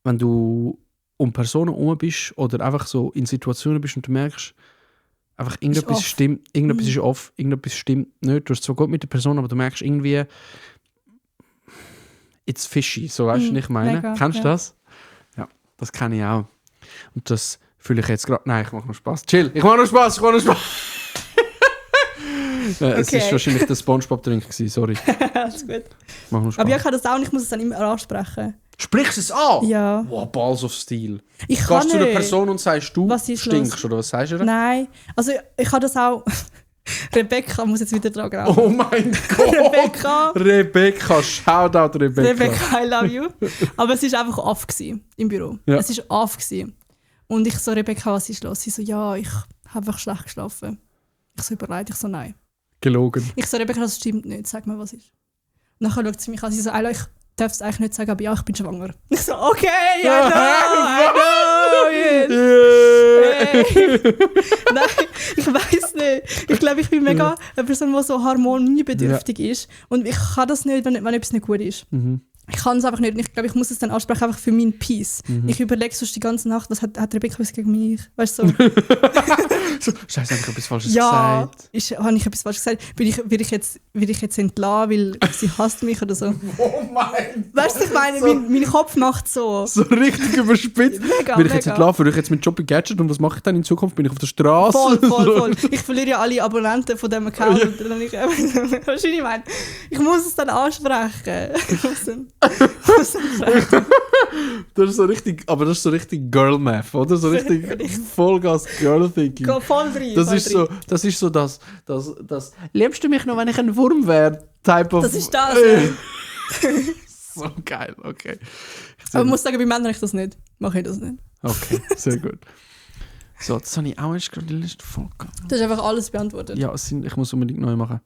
wenn du um Personen herum bist oder einfach so in Situationen bist und du merkst, einfach irgendetwas stimmt, irgendetwas ist off, irgendetwas stimmt nicht, du hast zwar gut mit der Person, aber du merkst irgendwie, it's fishy, so weißt du, was ich meine? Mega, kennst du das? Ja, das kenne ich auch. Und das fühle ich jetzt gerade, nein, ich mache noch Spaß. Chill, ich mache noch Spaß. Es war wahrscheinlich der Spongebob-Drink, sorry. Alles gut. Mach noch Spaß. Aber ich kann das auch und ich muss es dann immer ansprechen. Sprichst du es an? Ja. Wow, Balls of Steel. Ich kann Gehst du zu einer Person und sagst, du stinkst, los? oder was sagst du? Nein, also ich habe das auch... Rebecca muss jetzt wieder dran graben. Oh mein Gott! Rebecca, Shoutout Rebecca. Rebecca, I love you. Aber es war einfach off im Büro. Ja. Es war off. Und ich so, Rebecca, was ist los? Sie so, ja, ich habe einfach schlecht geschlafen. Ich so, überlegt, ich so, nein. Gelogen. Ich so, Rebecca, das stimmt nicht, sag mal, was ist. Und dann schaut sie mich an, sie so, ich darf es eigentlich nicht sagen, aber ja, ich bin schwanger. Ich so, okay, I know it. Nein, ich weiss nicht. Ich glaube, ich bin mega eine Person, die so harmoniebedürftig ist. Und ich kann das nicht, wenn etwas nicht gut ist. Ich kann es einfach nicht. Und ich glaube, ich muss es dann ansprechen, einfach für meinen Peace. Ich überlege sonst die ganze Nacht, was hat Rebecca was gegen mich? Weißt du, so. Scheiße, habe ich etwas Falsches ja, gesagt? Habe ich etwas Falsches gesagt? Will ich jetzt entlassen, weil sie hasst mich oder so? Oh mein Gott! Weißt du, ich meine, mein Kopf macht so. So richtig überspitzt. Mega, Will ich jetzt entlassen? Würde ich jetzt meinen Job in Gadget und was mache ich dann in Zukunft? Bin ich auf der Straße? Voll. Ich verliere ja alle Abonnenten von diesem Account. Und dann weißt du, ich meine, ich muss es dann ansprechen. Das ist so richtig, aber das ist so richtig Girl-Math, oder? So richtig Vollgas Girl-Thinking. Voll rein. Das ist so das liebst du mich noch, wenn ich ein Wurm wäre? Type of... Das ist das, ja. So geil, okay. Aber ich muss sagen, bei Männern ich das nicht. Mache ich das nicht. Okay, sehr gut. So, das habe ich auch erst gerade die Liste vollgegangen. Du hast einfach alles beantwortet. Ja, ich muss unbedingt neu machen.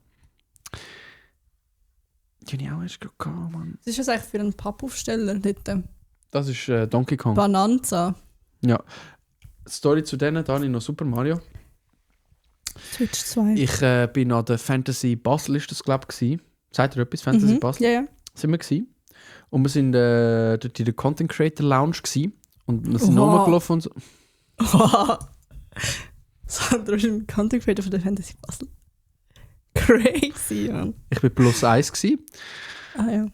Die habe ich auch erst gerade gehabt, Mann. Was ist das eigentlich für einen Pappaufsteller dort? Das ist Donkey Kong. Bananza. Ja. Story zu denen, da habe ich noch Super Mario. Switch 2. Ich bin an der Fantasy Basel, ist das glaube ich. Sagt ihr etwas? Fantasy Basel? Ja. Sind wir gewesen. Und wir sind dort in der Content Creator Lounge gewesen. Und wir sind rumgelaufen und so. Sandro ist ein Content Creator von der Fantasy Basel. Crazy, Mann. Ich war +1 gewesen. Ah ja.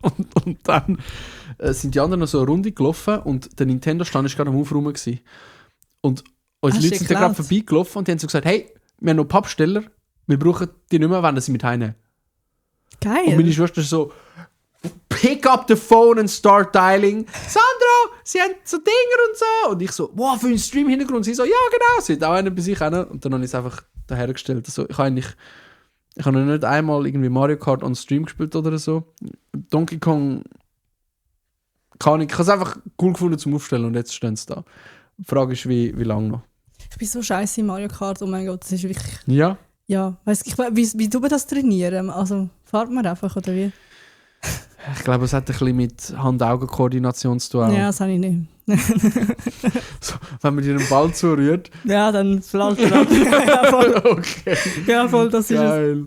und dann sind die anderen noch so eine Runde gelaufen und der Nintendo-Stand war gerade am Aufräumen gewesen. Und unsere Leute sind da gerade vorbeigelaufen und die haben so gesagt, hey, wir haben noch Pappsteller, wir brauchen die nicht mehr, wenn sie mit heimnehmen. Geil. Und meine Schwester ist so, pick up the phone and start dialing. Sandro, sie haben so Dinger und so. Und ich so, wow, für einen Stream-Hintergrund. Sie so, ja genau, sie hat auch einen bei sich hin. Und dann habe ich es einfach dahergestellt. Also, ich habe noch nicht einmal irgendwie Mario Kart on Stream gespielt oder so. Donkey Kong ich habe es einfach cool gefunden zum Aufstellen und jetzt stehen sie da. Die Frage ist, wie lange noch? Ich bin so scheiße in Mario Kart, oh mein Gott, das ist wirklich... Ja? Ja, wie tun wir das trainieren? Also, fahrt man einfach, oder wie? Ich glaube, es hat ein bisschen mit Hand-Augen-Koordination zu tun. Ja, das habe ich nicht. So, wenn man dir einen Ball zurührt. Ja, dann fällt er ab. Ja, voll. Okay. Ja, voll, das ist geil.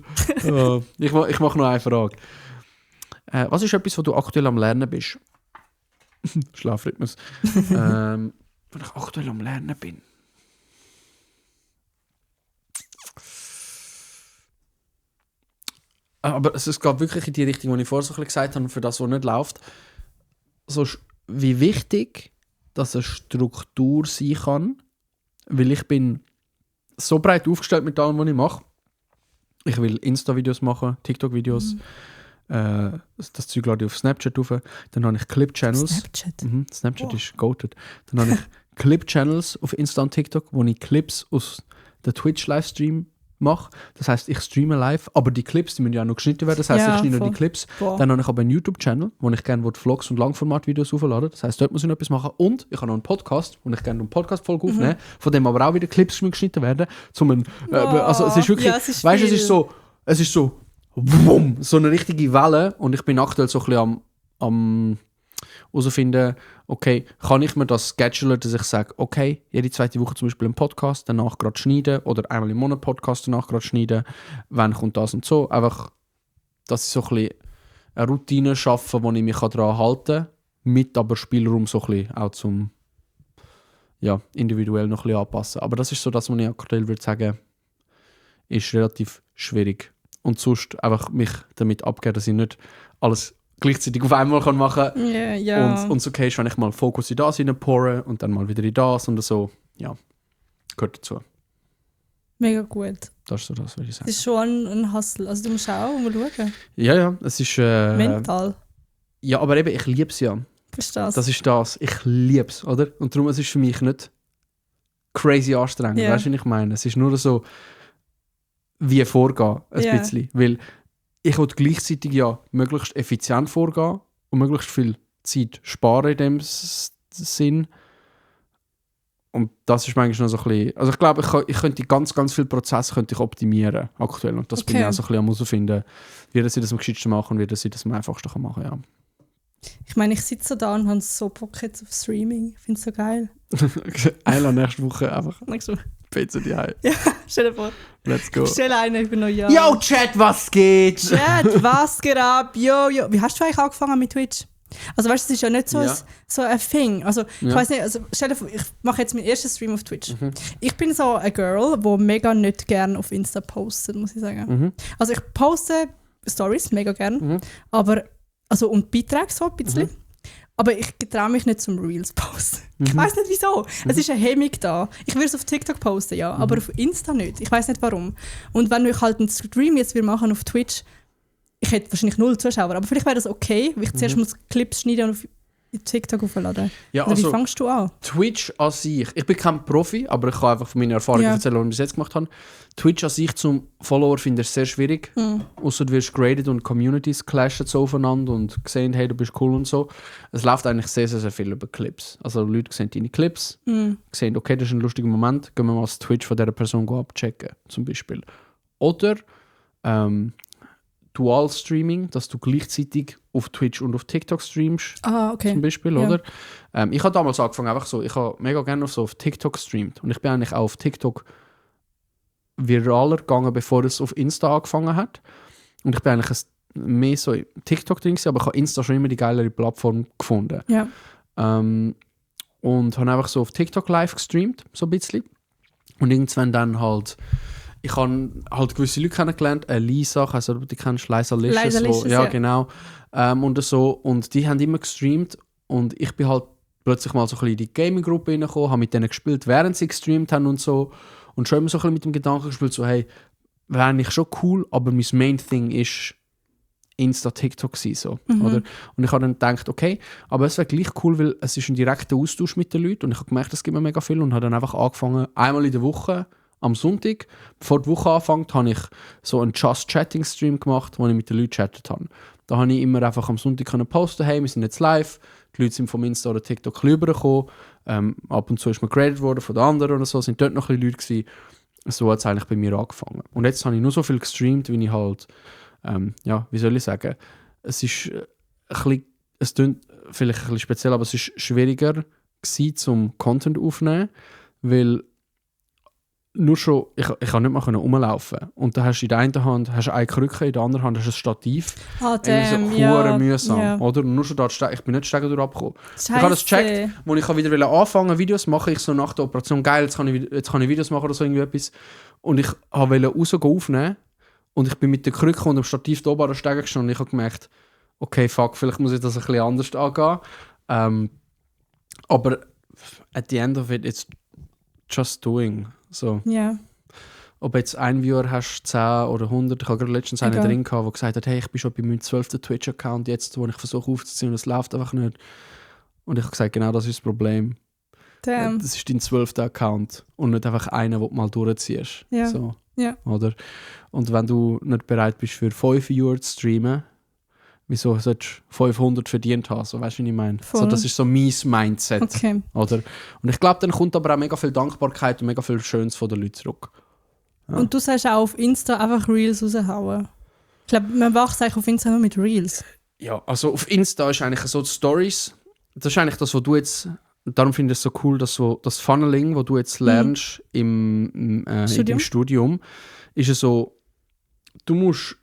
Oh. Ich mache noch eine Frage. Was ist etwas, wo du aktuell am Lernen bist? Schlafrhythmus. Wenn ich aktuell am Lernen bin. Aber es geht wirklich in die Richtung, die ich vorher so ein bisschen gesagt habe, für das, was nicht läuft. So, wie wichtig, dass eine Struktur sein kann. Weil ich bin so breit aufgestellt mit allem, was ich mache. Ich will Insta-Videos machen, TikTok-Videos. Das Zeug lade ich auf Snapchat rauf. Dann habe ich Clip-Channels. Snapchat ist goated. Dann habe ich Clip-Channels auf Insta und TikTok, wo ich Clips aus der Twitch-Livestream mache. Das heisst, ich streame live, aber die Clips, die müssen ja auch noch geschnitten werden. Das heisst, ich schneide nur die Clips. Dann habe ich aber einen YouTube-Channel, wo ich gerne Vlogs und Langformat-Videos aufladen. Das heisst, dort muss ich noch etwas machen. Und ich habe noch einen Podcast, wo ich gerne eine Podcast-Folge aufnehmen, von dem aber auch wieder Clips geschnitten werden. Also es ist wirklich, weißt du, es ist so wumm, so eine richtige Welle. Und ich bin aktuell so ein bisschen am herausfinden, okay, kann ich mir das schedulen, dass ich sage, okay, jede zweite Woche zum Beispiel einen Podcast, danach gerade schneiden oder einmal im Monat Podcast, danach gerade schneiden, wann kommt das und so. Einfach, dass ich so ein bisschen eine Routine schaffe, wo ich mich daran halten kann, mit aber Spielraum so ein bisschen auch zum individuell noch ein bisschen anpassen. Aber das ist so das, was ich aktuell würde sagen, ist relativ schwierig. Und sonst einfach mich damit abgeben, dass ich nicht alles gleichzeitig auf einmal machen kann. Yeah. Und es okay ist, wenn ich mal Fokus in das reinpore und dann mal wieder in das und so. Ja, gehört dazu. Mega gut. Das ist so das, würde ich sagen. Es ist schon ein Hustle. Also du musst auch mal schauen. Ja, es ist... mental. Ja, aber eben, ich liebe es ja. Verstehst. Das ist das. Ich liebe es, oder? Und darum, es ist für mich nicht crazy anstrengend. Yeah. Weißt du, was ich meine? Es ist nur so, wie vorgehen, ein bisschen. Weil ich will gleichzeitig ja möglichst effizient vorgehen und möglichst viel Zeit sparen in dem Sinn. Und das ist manchmal noch so ein bisschen... Also ich glaube, ich könnte ganz, ganz viele Prozesse könnte ich optimieren aktuell. Und das bin ich auch so ein bisschen am herausfinden, wie sie das am geschicktesten machen und wie sie das am einfachsten machen kann. Ja. Ich meine, ich sitze da und habe so Bock jetzt auf Streaming. Ich finde es so geil. Einmal nächste Woche einfach Nächste Woche. Pizza die Hause. Ja, stell dir vor. Let's go. Ich stelle einen über Neujahr. Yo, Chat, was geht? Chat, was geht ab? Yo. Wie hast du eigentlich angefangen mit Twitch? Also weißt du, es ist ja nicht so, so ein Thing. Also ich weiß nicht, also stell dir vor, ich mache jetzt meinen ersten Stream auf Twitch. Ich bin so eine Girl, die mega nicht gerne auf Insta postet, muss ich sagen. Also ich poste Stories mega gerne, aber also und Beiträge so ein bisschen. Aber ich traue mich nicht zum Reels posten. Ich weiß nicht wieso. Es ist eine Hemmung da. Ich würde es auf TikTok posten, ja, aber auf Insta nicht. Ich weiß nicht warum. Und wenn ich halt einen Stream jetzt machen auf Twitch, ich hätte wahrscheinlich 0 Zuschauer, aber vielleicht wäre das okay, weil ich zuerst muss Clips schneiden und auf TikTok aufladen. Ja, also, also, wie fängst du an? Twitch an sich, ich bin kein Profi, aber ich kann einfach von meinen Erfahrungen erzählen, die ich bis jetzt gemacht habe. Twitch an sich zum Follower finde ich sehr schwierig. Ausser du wirst graded und Communities clashen so aufeinander und sehen, hey, du bist cool und so. Es läuft eigentlich sehr, sehr, sehr viel über Clips. Also Leute sehen deine Clips, sehen, okay, das ist ein lustiger Moment, gehen wir mal das Twitch von dieser Person abchecken, zum Beispiel. Oder Dual-Streaming, dass du gleichzeitig auf Twitch und auf TikTok streamst, zum Beispiel, oder? Ich habe damals angefangen, einfach so, ich habe mega gerne auf TikTok gestreamt und ich bin eigentlich auch auf TikTok viraler gegangen, bevor es auf Insta angefangen hat. Und ich bin eigentlich mehr so TikTok drin gewesen, aber ich habe Insta schon immer die geilere Plattform gefunden. Ja. Und habe einfach so auf TikTok live gestreamt, so ein bisschen. Und irgendwann dann halt... Ich habe halt gewisse Leute kennengelernt, Lisa, ich weiss nicht, ob du die kennst, Lisa Licious, ja, genau. Und so. Und die haben immer gestreamt und ich bin halt plötzlich mal so ein bisschen in die Gaming-Gruppe reingekommen, habe mit denen gespielt, während sie gestreamt haben und so. Und schon immer so ein bisschen mit dem Gedanken gespielt, so hey, wäre eigentlich schon cool, aber mein Main-Thing ist Insta, TikTok so, oder? Und ich habe dann gedacht, okay, aber es wäre gleich cool, weil es ist ein direkter Austausch mit den Leuten und ich habe gemerkt, es gibt mir mega viel und habe dann einfach angefangen, einmal in der Woche, am Sonntag, bevor die Woche anfängt, habe ich so einen Just-Chatting-Stream gemacht, wo ich mit den Leuten chattet habe. Da habe ich immer einfach am Sonntag posten, hey, wir sind jetzt live, die Leute sind vom Insta oder TikTok rübergekommen, ab und zu ist man graded worden von den anderen oder so, sind dort noch ein bisschen Leute gewesen. So hat es eigentlich bei mir angefangen. Und jetzt habe ich nur so viel gestreamt, wie ich halt, wie soll ich sagen, es ist ein bisschen, es klingt vielleicht ein bisschen speziell, aber es ist schwieriger gewesen, zum Content aufnehmen, weil nur schon, ich kann nicht mehr rumlaufen. Und da hast du in der einen Hand hast eine Krücke, in der anderen Hand hast du ein Stativ. So mühsam, oder? Und nur schon da, ich bin nicht Stegen durchgekommen. Ich habe das gecheckt, wo ich wieder anfangen Videos mache, ich so nach der Operation, geil, jetzt kann ich Videos machen oder so irgendetwas. Und ich wollte aufnehmen und ich bin mit der Krücke und dem Stativ da oben an der Stege gestanden und ich habe gemerkt, okay, fuck, vielleicht muss ich das ein bisschen anders angehen. Aber at the end of it, it's just doing. So. Yeah. Ob jetzt ein Viewer hast, 10 oder 100, ich habe gerade letztens einen drin gehabt, der gesagt hat, hey, ich bin schon bei meinem 12. Twitch-Account jetzt, wo ich versuche aufzuziehen und es läuft einfach nicht. Und ich habe gesagt, genau das ist das Problem. Damn. Das ist dein 12. Account und nicht einfach einer, den du mal durchziehst. Ja. So. Ja. Oder? Und wenn du nicht bereit bist, für 5 Viewer zu streamen, wieso solltest du 500 verdient haben? So, weißt du, was ich meine? So, das ist so mein Mindset. Okay. Oder? Und ich glaube, dann kommt aber auch mega viel Dankbarkeit und mega viel Schönes von den Leuten zurück. Ja. Und du sagst auch auf Insta einfach Reels raushauen. Ich glaube, man wächst eigentlich auf Insta nur mit Reels. Ja, also auf Insta ist eigentlich so die Stories. Das ist eigentlich das, was du jetzt... Darum finde ich es so cool, dass so das Funneling, das du jetzt lernst im Studium, ist es so, du musst...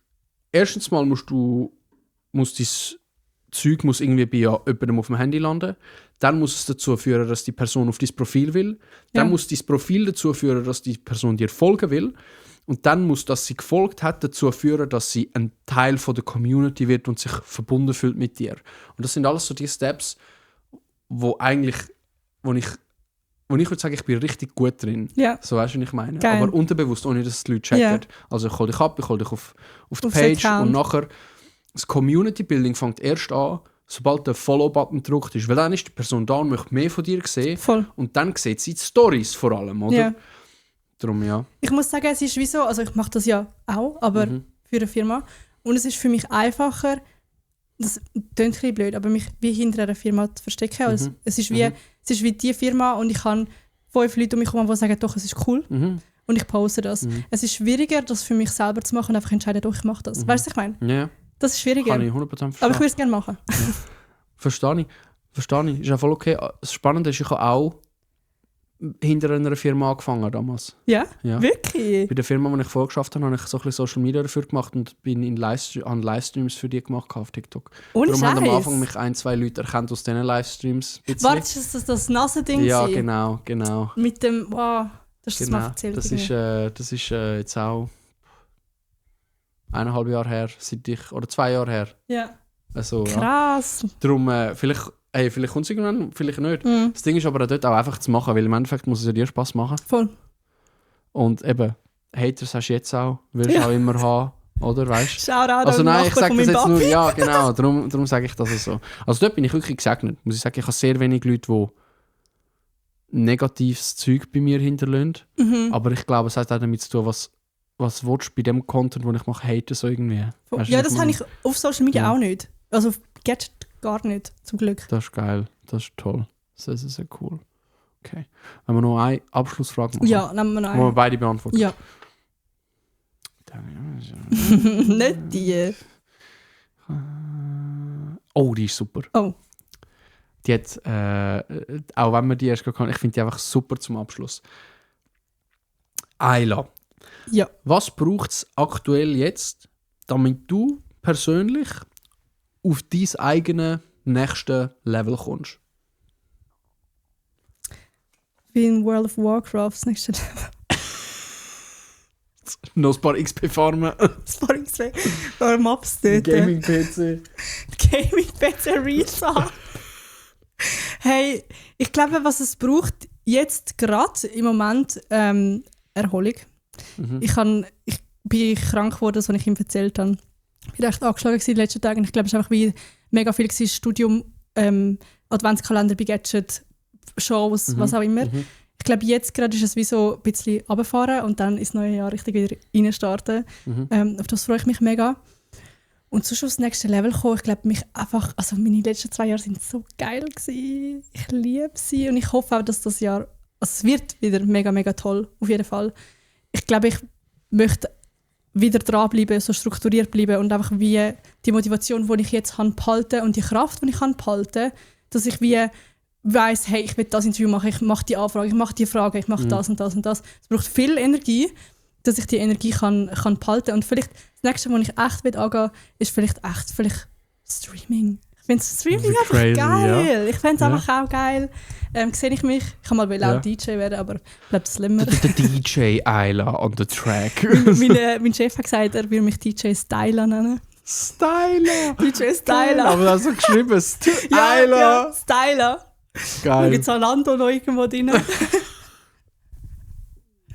Erstens mal muss dein Zeug muss irgendwie bei jemandem auf dem Handy landen. Dann muss es dazu führen, dass die Person auf dein Profil will. Dann muss dein Profil dazu führen, dass die Person dir folgen will. Und dann muss, dass sie gefolgt hat, dazu führen, dass sie ein Teil von der Community wird und sich verbunden fühlt mit dir. Und das sind alles so die Steps, wo ich würde sagen, ich bin richtig gut drin. Ja. So, weißt du, was ich meine? Geil. Aber unterbewusst, ohne dass die Leute checken. Ja. Also ich hole dich ab, ich hole dich auf die Page und nachher das Community-Building fängt erst an, sobald der Follow-Button gedrückt ist. Weil dann ist die Person da und möchte mehr von dir sehen. Voll. Und dann sieht sie die Stories vor allem, oder? Ja. Darum, ja. Ich muss sagen, es ist wie so, also ich mache das ja auch, aber für eine Firma. Und es ist für mich einfacher, das klingt ein bisschen blöd, aber mich wie hinter einer Firma zu verstecken. Also es ist wie die Firma und ich kann 5 Leute um mich herum, die sagen, doch, es ist cool. Und ich poste das. Es ist schwieriger, das für mich selber zu machen und einfach entscheiden, doch, ich mache das. Weißt du, was ich meine? Ja. Das ist schwieriger. Kann ich 100% verstehen. Aber ich würde es gerne machen. Verstehe ich. Ist ja voll okay. Das Spannende ist, ich habe auch hinter einer Firma angefangen damals. Ja? Ja. Wirklich? Bei der Firma, die ich vorgeschafft habe, habe ich so ein bisschen Social Media dafür gemacht und bin an Livestreams für die gemacht auf TikTok. Ohne Darum haben am Scheiß? Anfang mich 1-2 Leute erkannt aus diesen Livestreams. Warte, ist das Nasending? Ja, gewesen? genau. Mit dem, wow, das ist Genau. mal erzählt. Das ist jetzt auch 1,5 Jahre her, oder 2 Jahre her. Ja. Also, krass. Ja. Darum, vielleicht kommt es irgendwann, vielleicht nicht. Das Ding ist aber dort auch einfach zu machen, weil im Endeffekt muss es ja dir Spass machen. Voll. Und eben, Haters hast du jetzt auch, wirst du auch immer haben, oder? Weißt du? Shoutout Also an nein, ich sage das jetzt Papi. nur, ja genau, darum sage ich das so. Also dort bin ich wirklich gesegnet, muss ich sagen. Ich habe sehr wenig Leute, die negatives Zeug bei mir hinterlassen. Aber ich glaube, es hat auch damit zu tun, was willst du bei dem Content, den ich mache, haten so irgendwie. Weißt Ja, das habe ich auf Social Media auch nicht. Also auf Gadget gar nicht, zum Glück. Das ist geil, das ist toll. Das ist sehr cool. Okay. Wenn wir noch eine Abschlussfrage machen? Ja, nehmen wir noch eine. Wollen wir beide beantworten? Ja. Nicht die. Oh, die ist super. Oh. Die hat, auch wenn man die erst kann, ich finde die einfach super zum Abschluss. Ayla. Ja. Was braucht es aktuell jetzt, damit du persönlich auf dein eigenes nächste Level kommst? Wie in World of Warcraft, das nächste Level. Noch ein paar XP farmen. Das paar XP. Warum Maps dort? Gaming-PC. Gaming-PC Real. Hey, ich glaube, was es braucht, jetzt gerade im Moment, Erholung. Ich bin krank geworden, das, was ich ihm erzählt habe. Ich war recht angeschlagen in den letzten Tagen. Ich glaube, es war einfach wie mega viel gewesen, Studium, Adventskalender bei Gadget, Shows, was auch immer. Ich glaube, jetzt gerade ist es wie so ein bisschen runterfahren und dann ins neue Jahr richtig wieder reinstarten. Auf das freue ich mich mega. Und sonst aufs nächste Level kommen, ich glaube, also meine letzten 2 Jahre sind so geil gewesen. Ich liebe sie und ich hoffe auch, dass das Jahr, also es wird wieder mega, mega toll, auf jeden Fall. Ich glaube, ich möchte wieder dranbleiben, so strukturiert bleiben und einfach wie die Motivation, die ich jetzt habe, behalten und die Kraft, die ich habe, behalten, dass ich wie weiss, hey, ich will das Interview machen, ich mache die Anfrage, ich mache die Frage, ich mache das und das und das. Es braucht viel Energie, dass ich die Energie kann behalten. Und vielleicht das Nächste, was ich echt will angehen, ist vielleicht Streaming. Ich finde Streaming einfach crazy, geil. Ja. Ich finde es einfach auch geil. Sehe ich mich. Ich kann mal auch DJ werden, aber ich glaube, das lämmer. Der DJ Ayla on the track. Mein Chef hat gesagt, er will mich DJ Styler nennen. Styler! DJ Styler. Aber das so geschrieben, Ayla! Ja, Styler. Da Geil. gibt es Zalando noch irgendwo drin.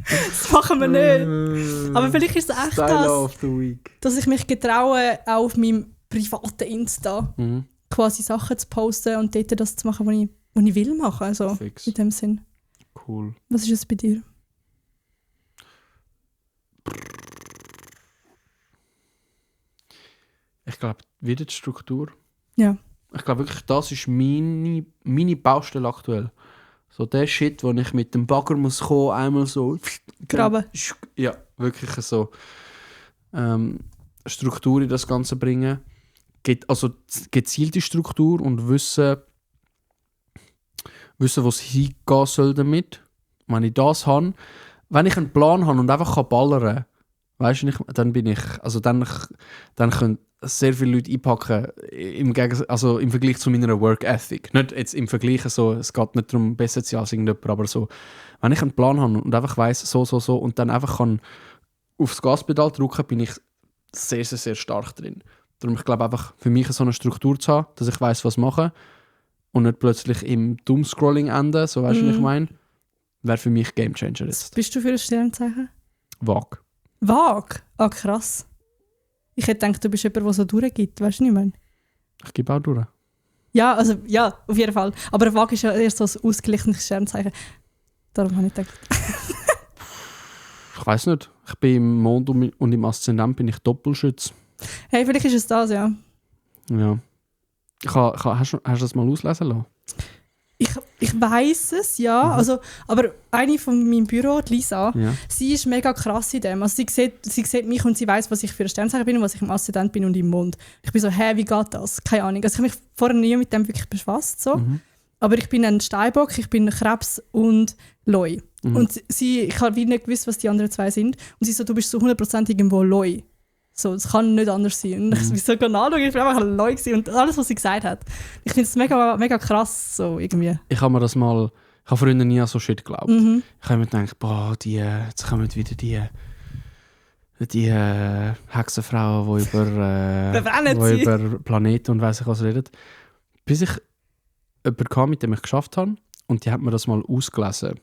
Das machen wir nicht. Aber vielleicht ist es echt Styler of das, the Week. dass ich mich getraue, auch auf meinem privaten Insta quasi Sachen zu posten und dort das zu machen, was ich will machen. Also Fix. in dem Sinn. Cool. Was ist es bei dir? Ich glaube, wieder die Struktur. Ja. Ich glaube wirklich, das ist meine Baustelle aktuell. So der Shit, wo ich mit dem Bagger muss kommen, einmal so Graben. Ja, wirklich so Struktur in das Ganze bringen. Also gezielte Struktur und wissen, wo es hingehen soll damit. Wenn ich das habe, wenn ich einen Plan habe und einfach ballern kann, weißt du, dann bin ich, also dann können sehr viele Leute einpacken, im Vergleich zu meiner Work Ethic. Nicht jetzt im Vergleich so, es geht nicht darum, besser zu sein als irgendjemand, aber so, wenn ich einen Plan habe und einfach weiss, so und dann einfach kann aufs Gaspedal drücken, bin ich sehr, sehr, sehr stark drin. Darum, ich glaube einfach, für mich so eine Struktur zu haben, dass ich weiss, was machen und nicht plötzlich im Doomscrolling enden, so weißt du, was ich meine, wäre für mich Gamechanger jetzt. Bist du für ein Sternzeichen? Vag. Vag? Ah, krass. Ich hätte gedacht, du bist jemand, der so durchgibt, weißt du, was ich meine? Ich gebe auch durch. Ja, also, ja, auf jeden Fall. Aber ein Vag ist ja eher so ein ausgeglichenes Sternzeichen. Darum habe ich gedacht. Ich weiss nicht. Ich bin im Mond und im Aszendent bin ich Doppelschütz. Hey, vielleicht ist es das, ja. Ja. Hast du das mal auslesen lassen? Ich weiss es, ja. Also, aber eine von meinem Büro, die Lisa, sie ist mega krass in dem. Also sie sieht mich und sie weiss, was ich für ein Sternzeichen bin und was ich im Aszendent bin und im Mond. Ich bin so, wie geht das? Keine Ahnung. Also ich habe mich vorher nie mit dem wirklich befasst. So. Aber ich bin ein Steinbock, ich bin Krebs und Leu. Und ich habe nicht gewusst, was die anderen zwei sind. Und sie so, du bist so 100% irgendwo Leu. So, das kann nicht anders sein. Und ich bin so anschauen, ich war einfach ein Leu und alles, was sie gesagt hat. Ich finde es mega, mega krass, so irgendwie. Ich habe früher nie an so Shit geglaubt. Ich habe mir gedacht, jetzt kommen wieder die Hexenfrauen, die über Planeten und weiss ich was reden. Bis ich jemanden kam, mit dem ich geschafft habe, und die hat mir das mal ausgelesen.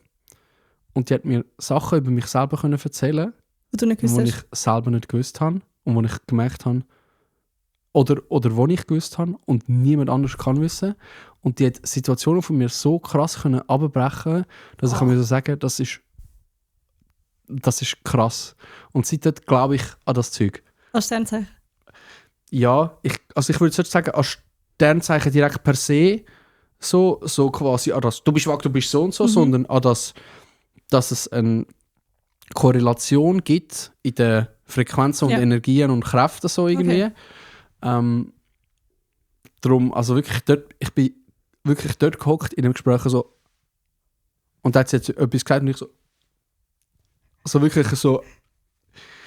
Und die hat mir Sachen über mich selber erzählen können, die ich selber nicht gewusst habe und wo ich gemerkt habe, oder wo ich gewusst habe und niemand anders kann wissen. Und die hat Situationen von mir so krass abbrechen, dass ich mir so sagen, das ist krass. Und seitdem glaube ich an das Zeug. Als Sternzeichen? Ja, ich würde nicht sagen, als Sternzeichen direkt per se, so quasi an das, du bist wack, du bist so und so, sondern an das, dass es eine Korrelation gibt in den Frequenzen und Energien und Kräften so irgendwie. Okay. Darum, also wirklich dort, ich bin wirklich dort gehockt in dem Gespräch so, und da hat sie jetzt etwas gesagt und ich so wirklich so.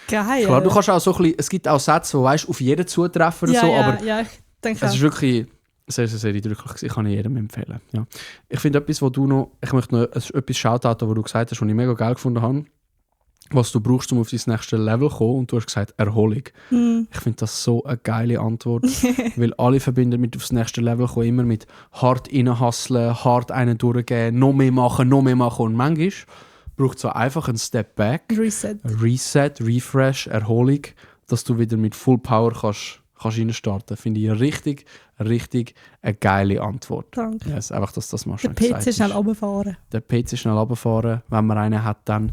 Geil. Klar, du kannst auch so ein bisschen, es gibt auch Sätze, die weißt, auf jeden zutreffen und so, aber ich denke es ist wirklich sehr, sehr, sehr eindrücklich. Ich kann jedem empfehlen. Ja. Ich finde etwas, ich möchte noch etwas shoutouten, was du gesagt hast, was ich mega geil gefunden habe, was du brauchst, um auf dein nächste Level zu kommen, und du hast gesagt, Erholung. Ich finde das so eine geile Antwort, weil alle verbinden mit aufs nächste Level kommen immer mit hart reinhustlen, hart einen durchgehen, noch mehr machen und manchmal braucht es so einfach einen Step back, Reset, Refresh, Erholung, dass du wieder mit Full Power kannst reinstarten. Finde ich richtig eine geile Antwort. Danke. Yes, einfach, dass das mal schon gesagt ist. Der PC schnell runterfahren, wenn man einen hat, dann.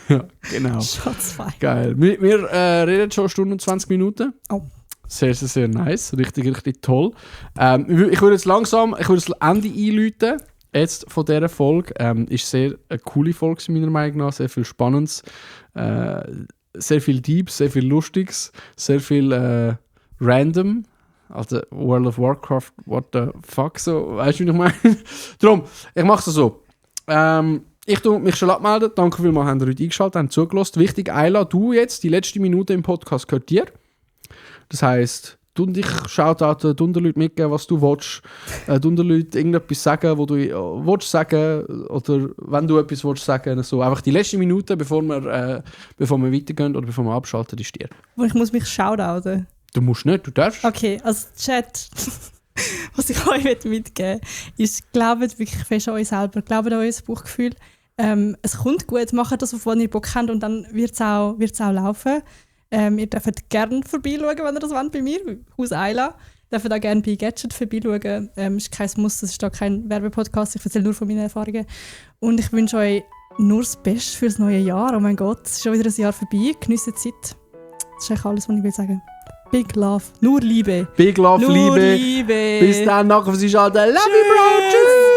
Ja, genau. Shots fired. Geil. Wir reden schon eine Stunde und 20 Minuten. Oh. Sehr, sehr, sehr nice. Richtig toll. Ich würde jetzt langsam das Ende einläuten. Jetzt von dieser Folge. Ist sehr eine coole Folge, meiner Meinung nach. Sehr viel Spannendes. Sehr viel Deeps, sehr viel Lustiges, sehr viel Random. Also World of Warcraft, what the fuck, so, weißt du, wie ich meine? Darum, ich mache es so. Ich tue mich schon abmelden. Danke vielmals, habt ihr heute eingeschaltet, habt zugelassen. Wichtig, Ayla, du jetzt, die letzte Minute im Podcast gehört dir. Das heisst, du dich shoutouten, du den Leuten mitgeben, was du willst. Du den Leuten irgendetwas sagen, was du willst sagen, oder wenn du etwas willst sagen, so. Einfach die letzte Minute, bevor wir weitergehen oder bevor wir abschalten, ist dir. Ich muss mich shoutouten. Du musst nicht, du darfst. Okay, also Chat, was ich euch mitgeben möchte, ist, glaubt wirklich fest an euch selber, glaubt an euer Bauchgefühl. Es kommt gut, macht das, auf was ihr Bock habt, und dann wird es auch laufen. Ihr dürft gerne vorbeischauen, wenn ihr das wollt, bei mir, Haus Ayla. Ihr dürft auch gerne bei Gadget vorbeischauen. Ist kein Muss, das ist da kein Werbepodcast, ich erzähle nur von meinen Erfahrungen. Und ich wünsche euch nur das Beste für das neue Jahr. Oh mein Gott, es ist schon wieder ein Jahr vorbei, geniessen die Zeit. Das ist eigentlich alles, was ich will sagen. Big Love, nur Liebe. Big Love, nur Liebe. Bis dann, nachher, was ist Alter. Love you, Bro. Tschüss.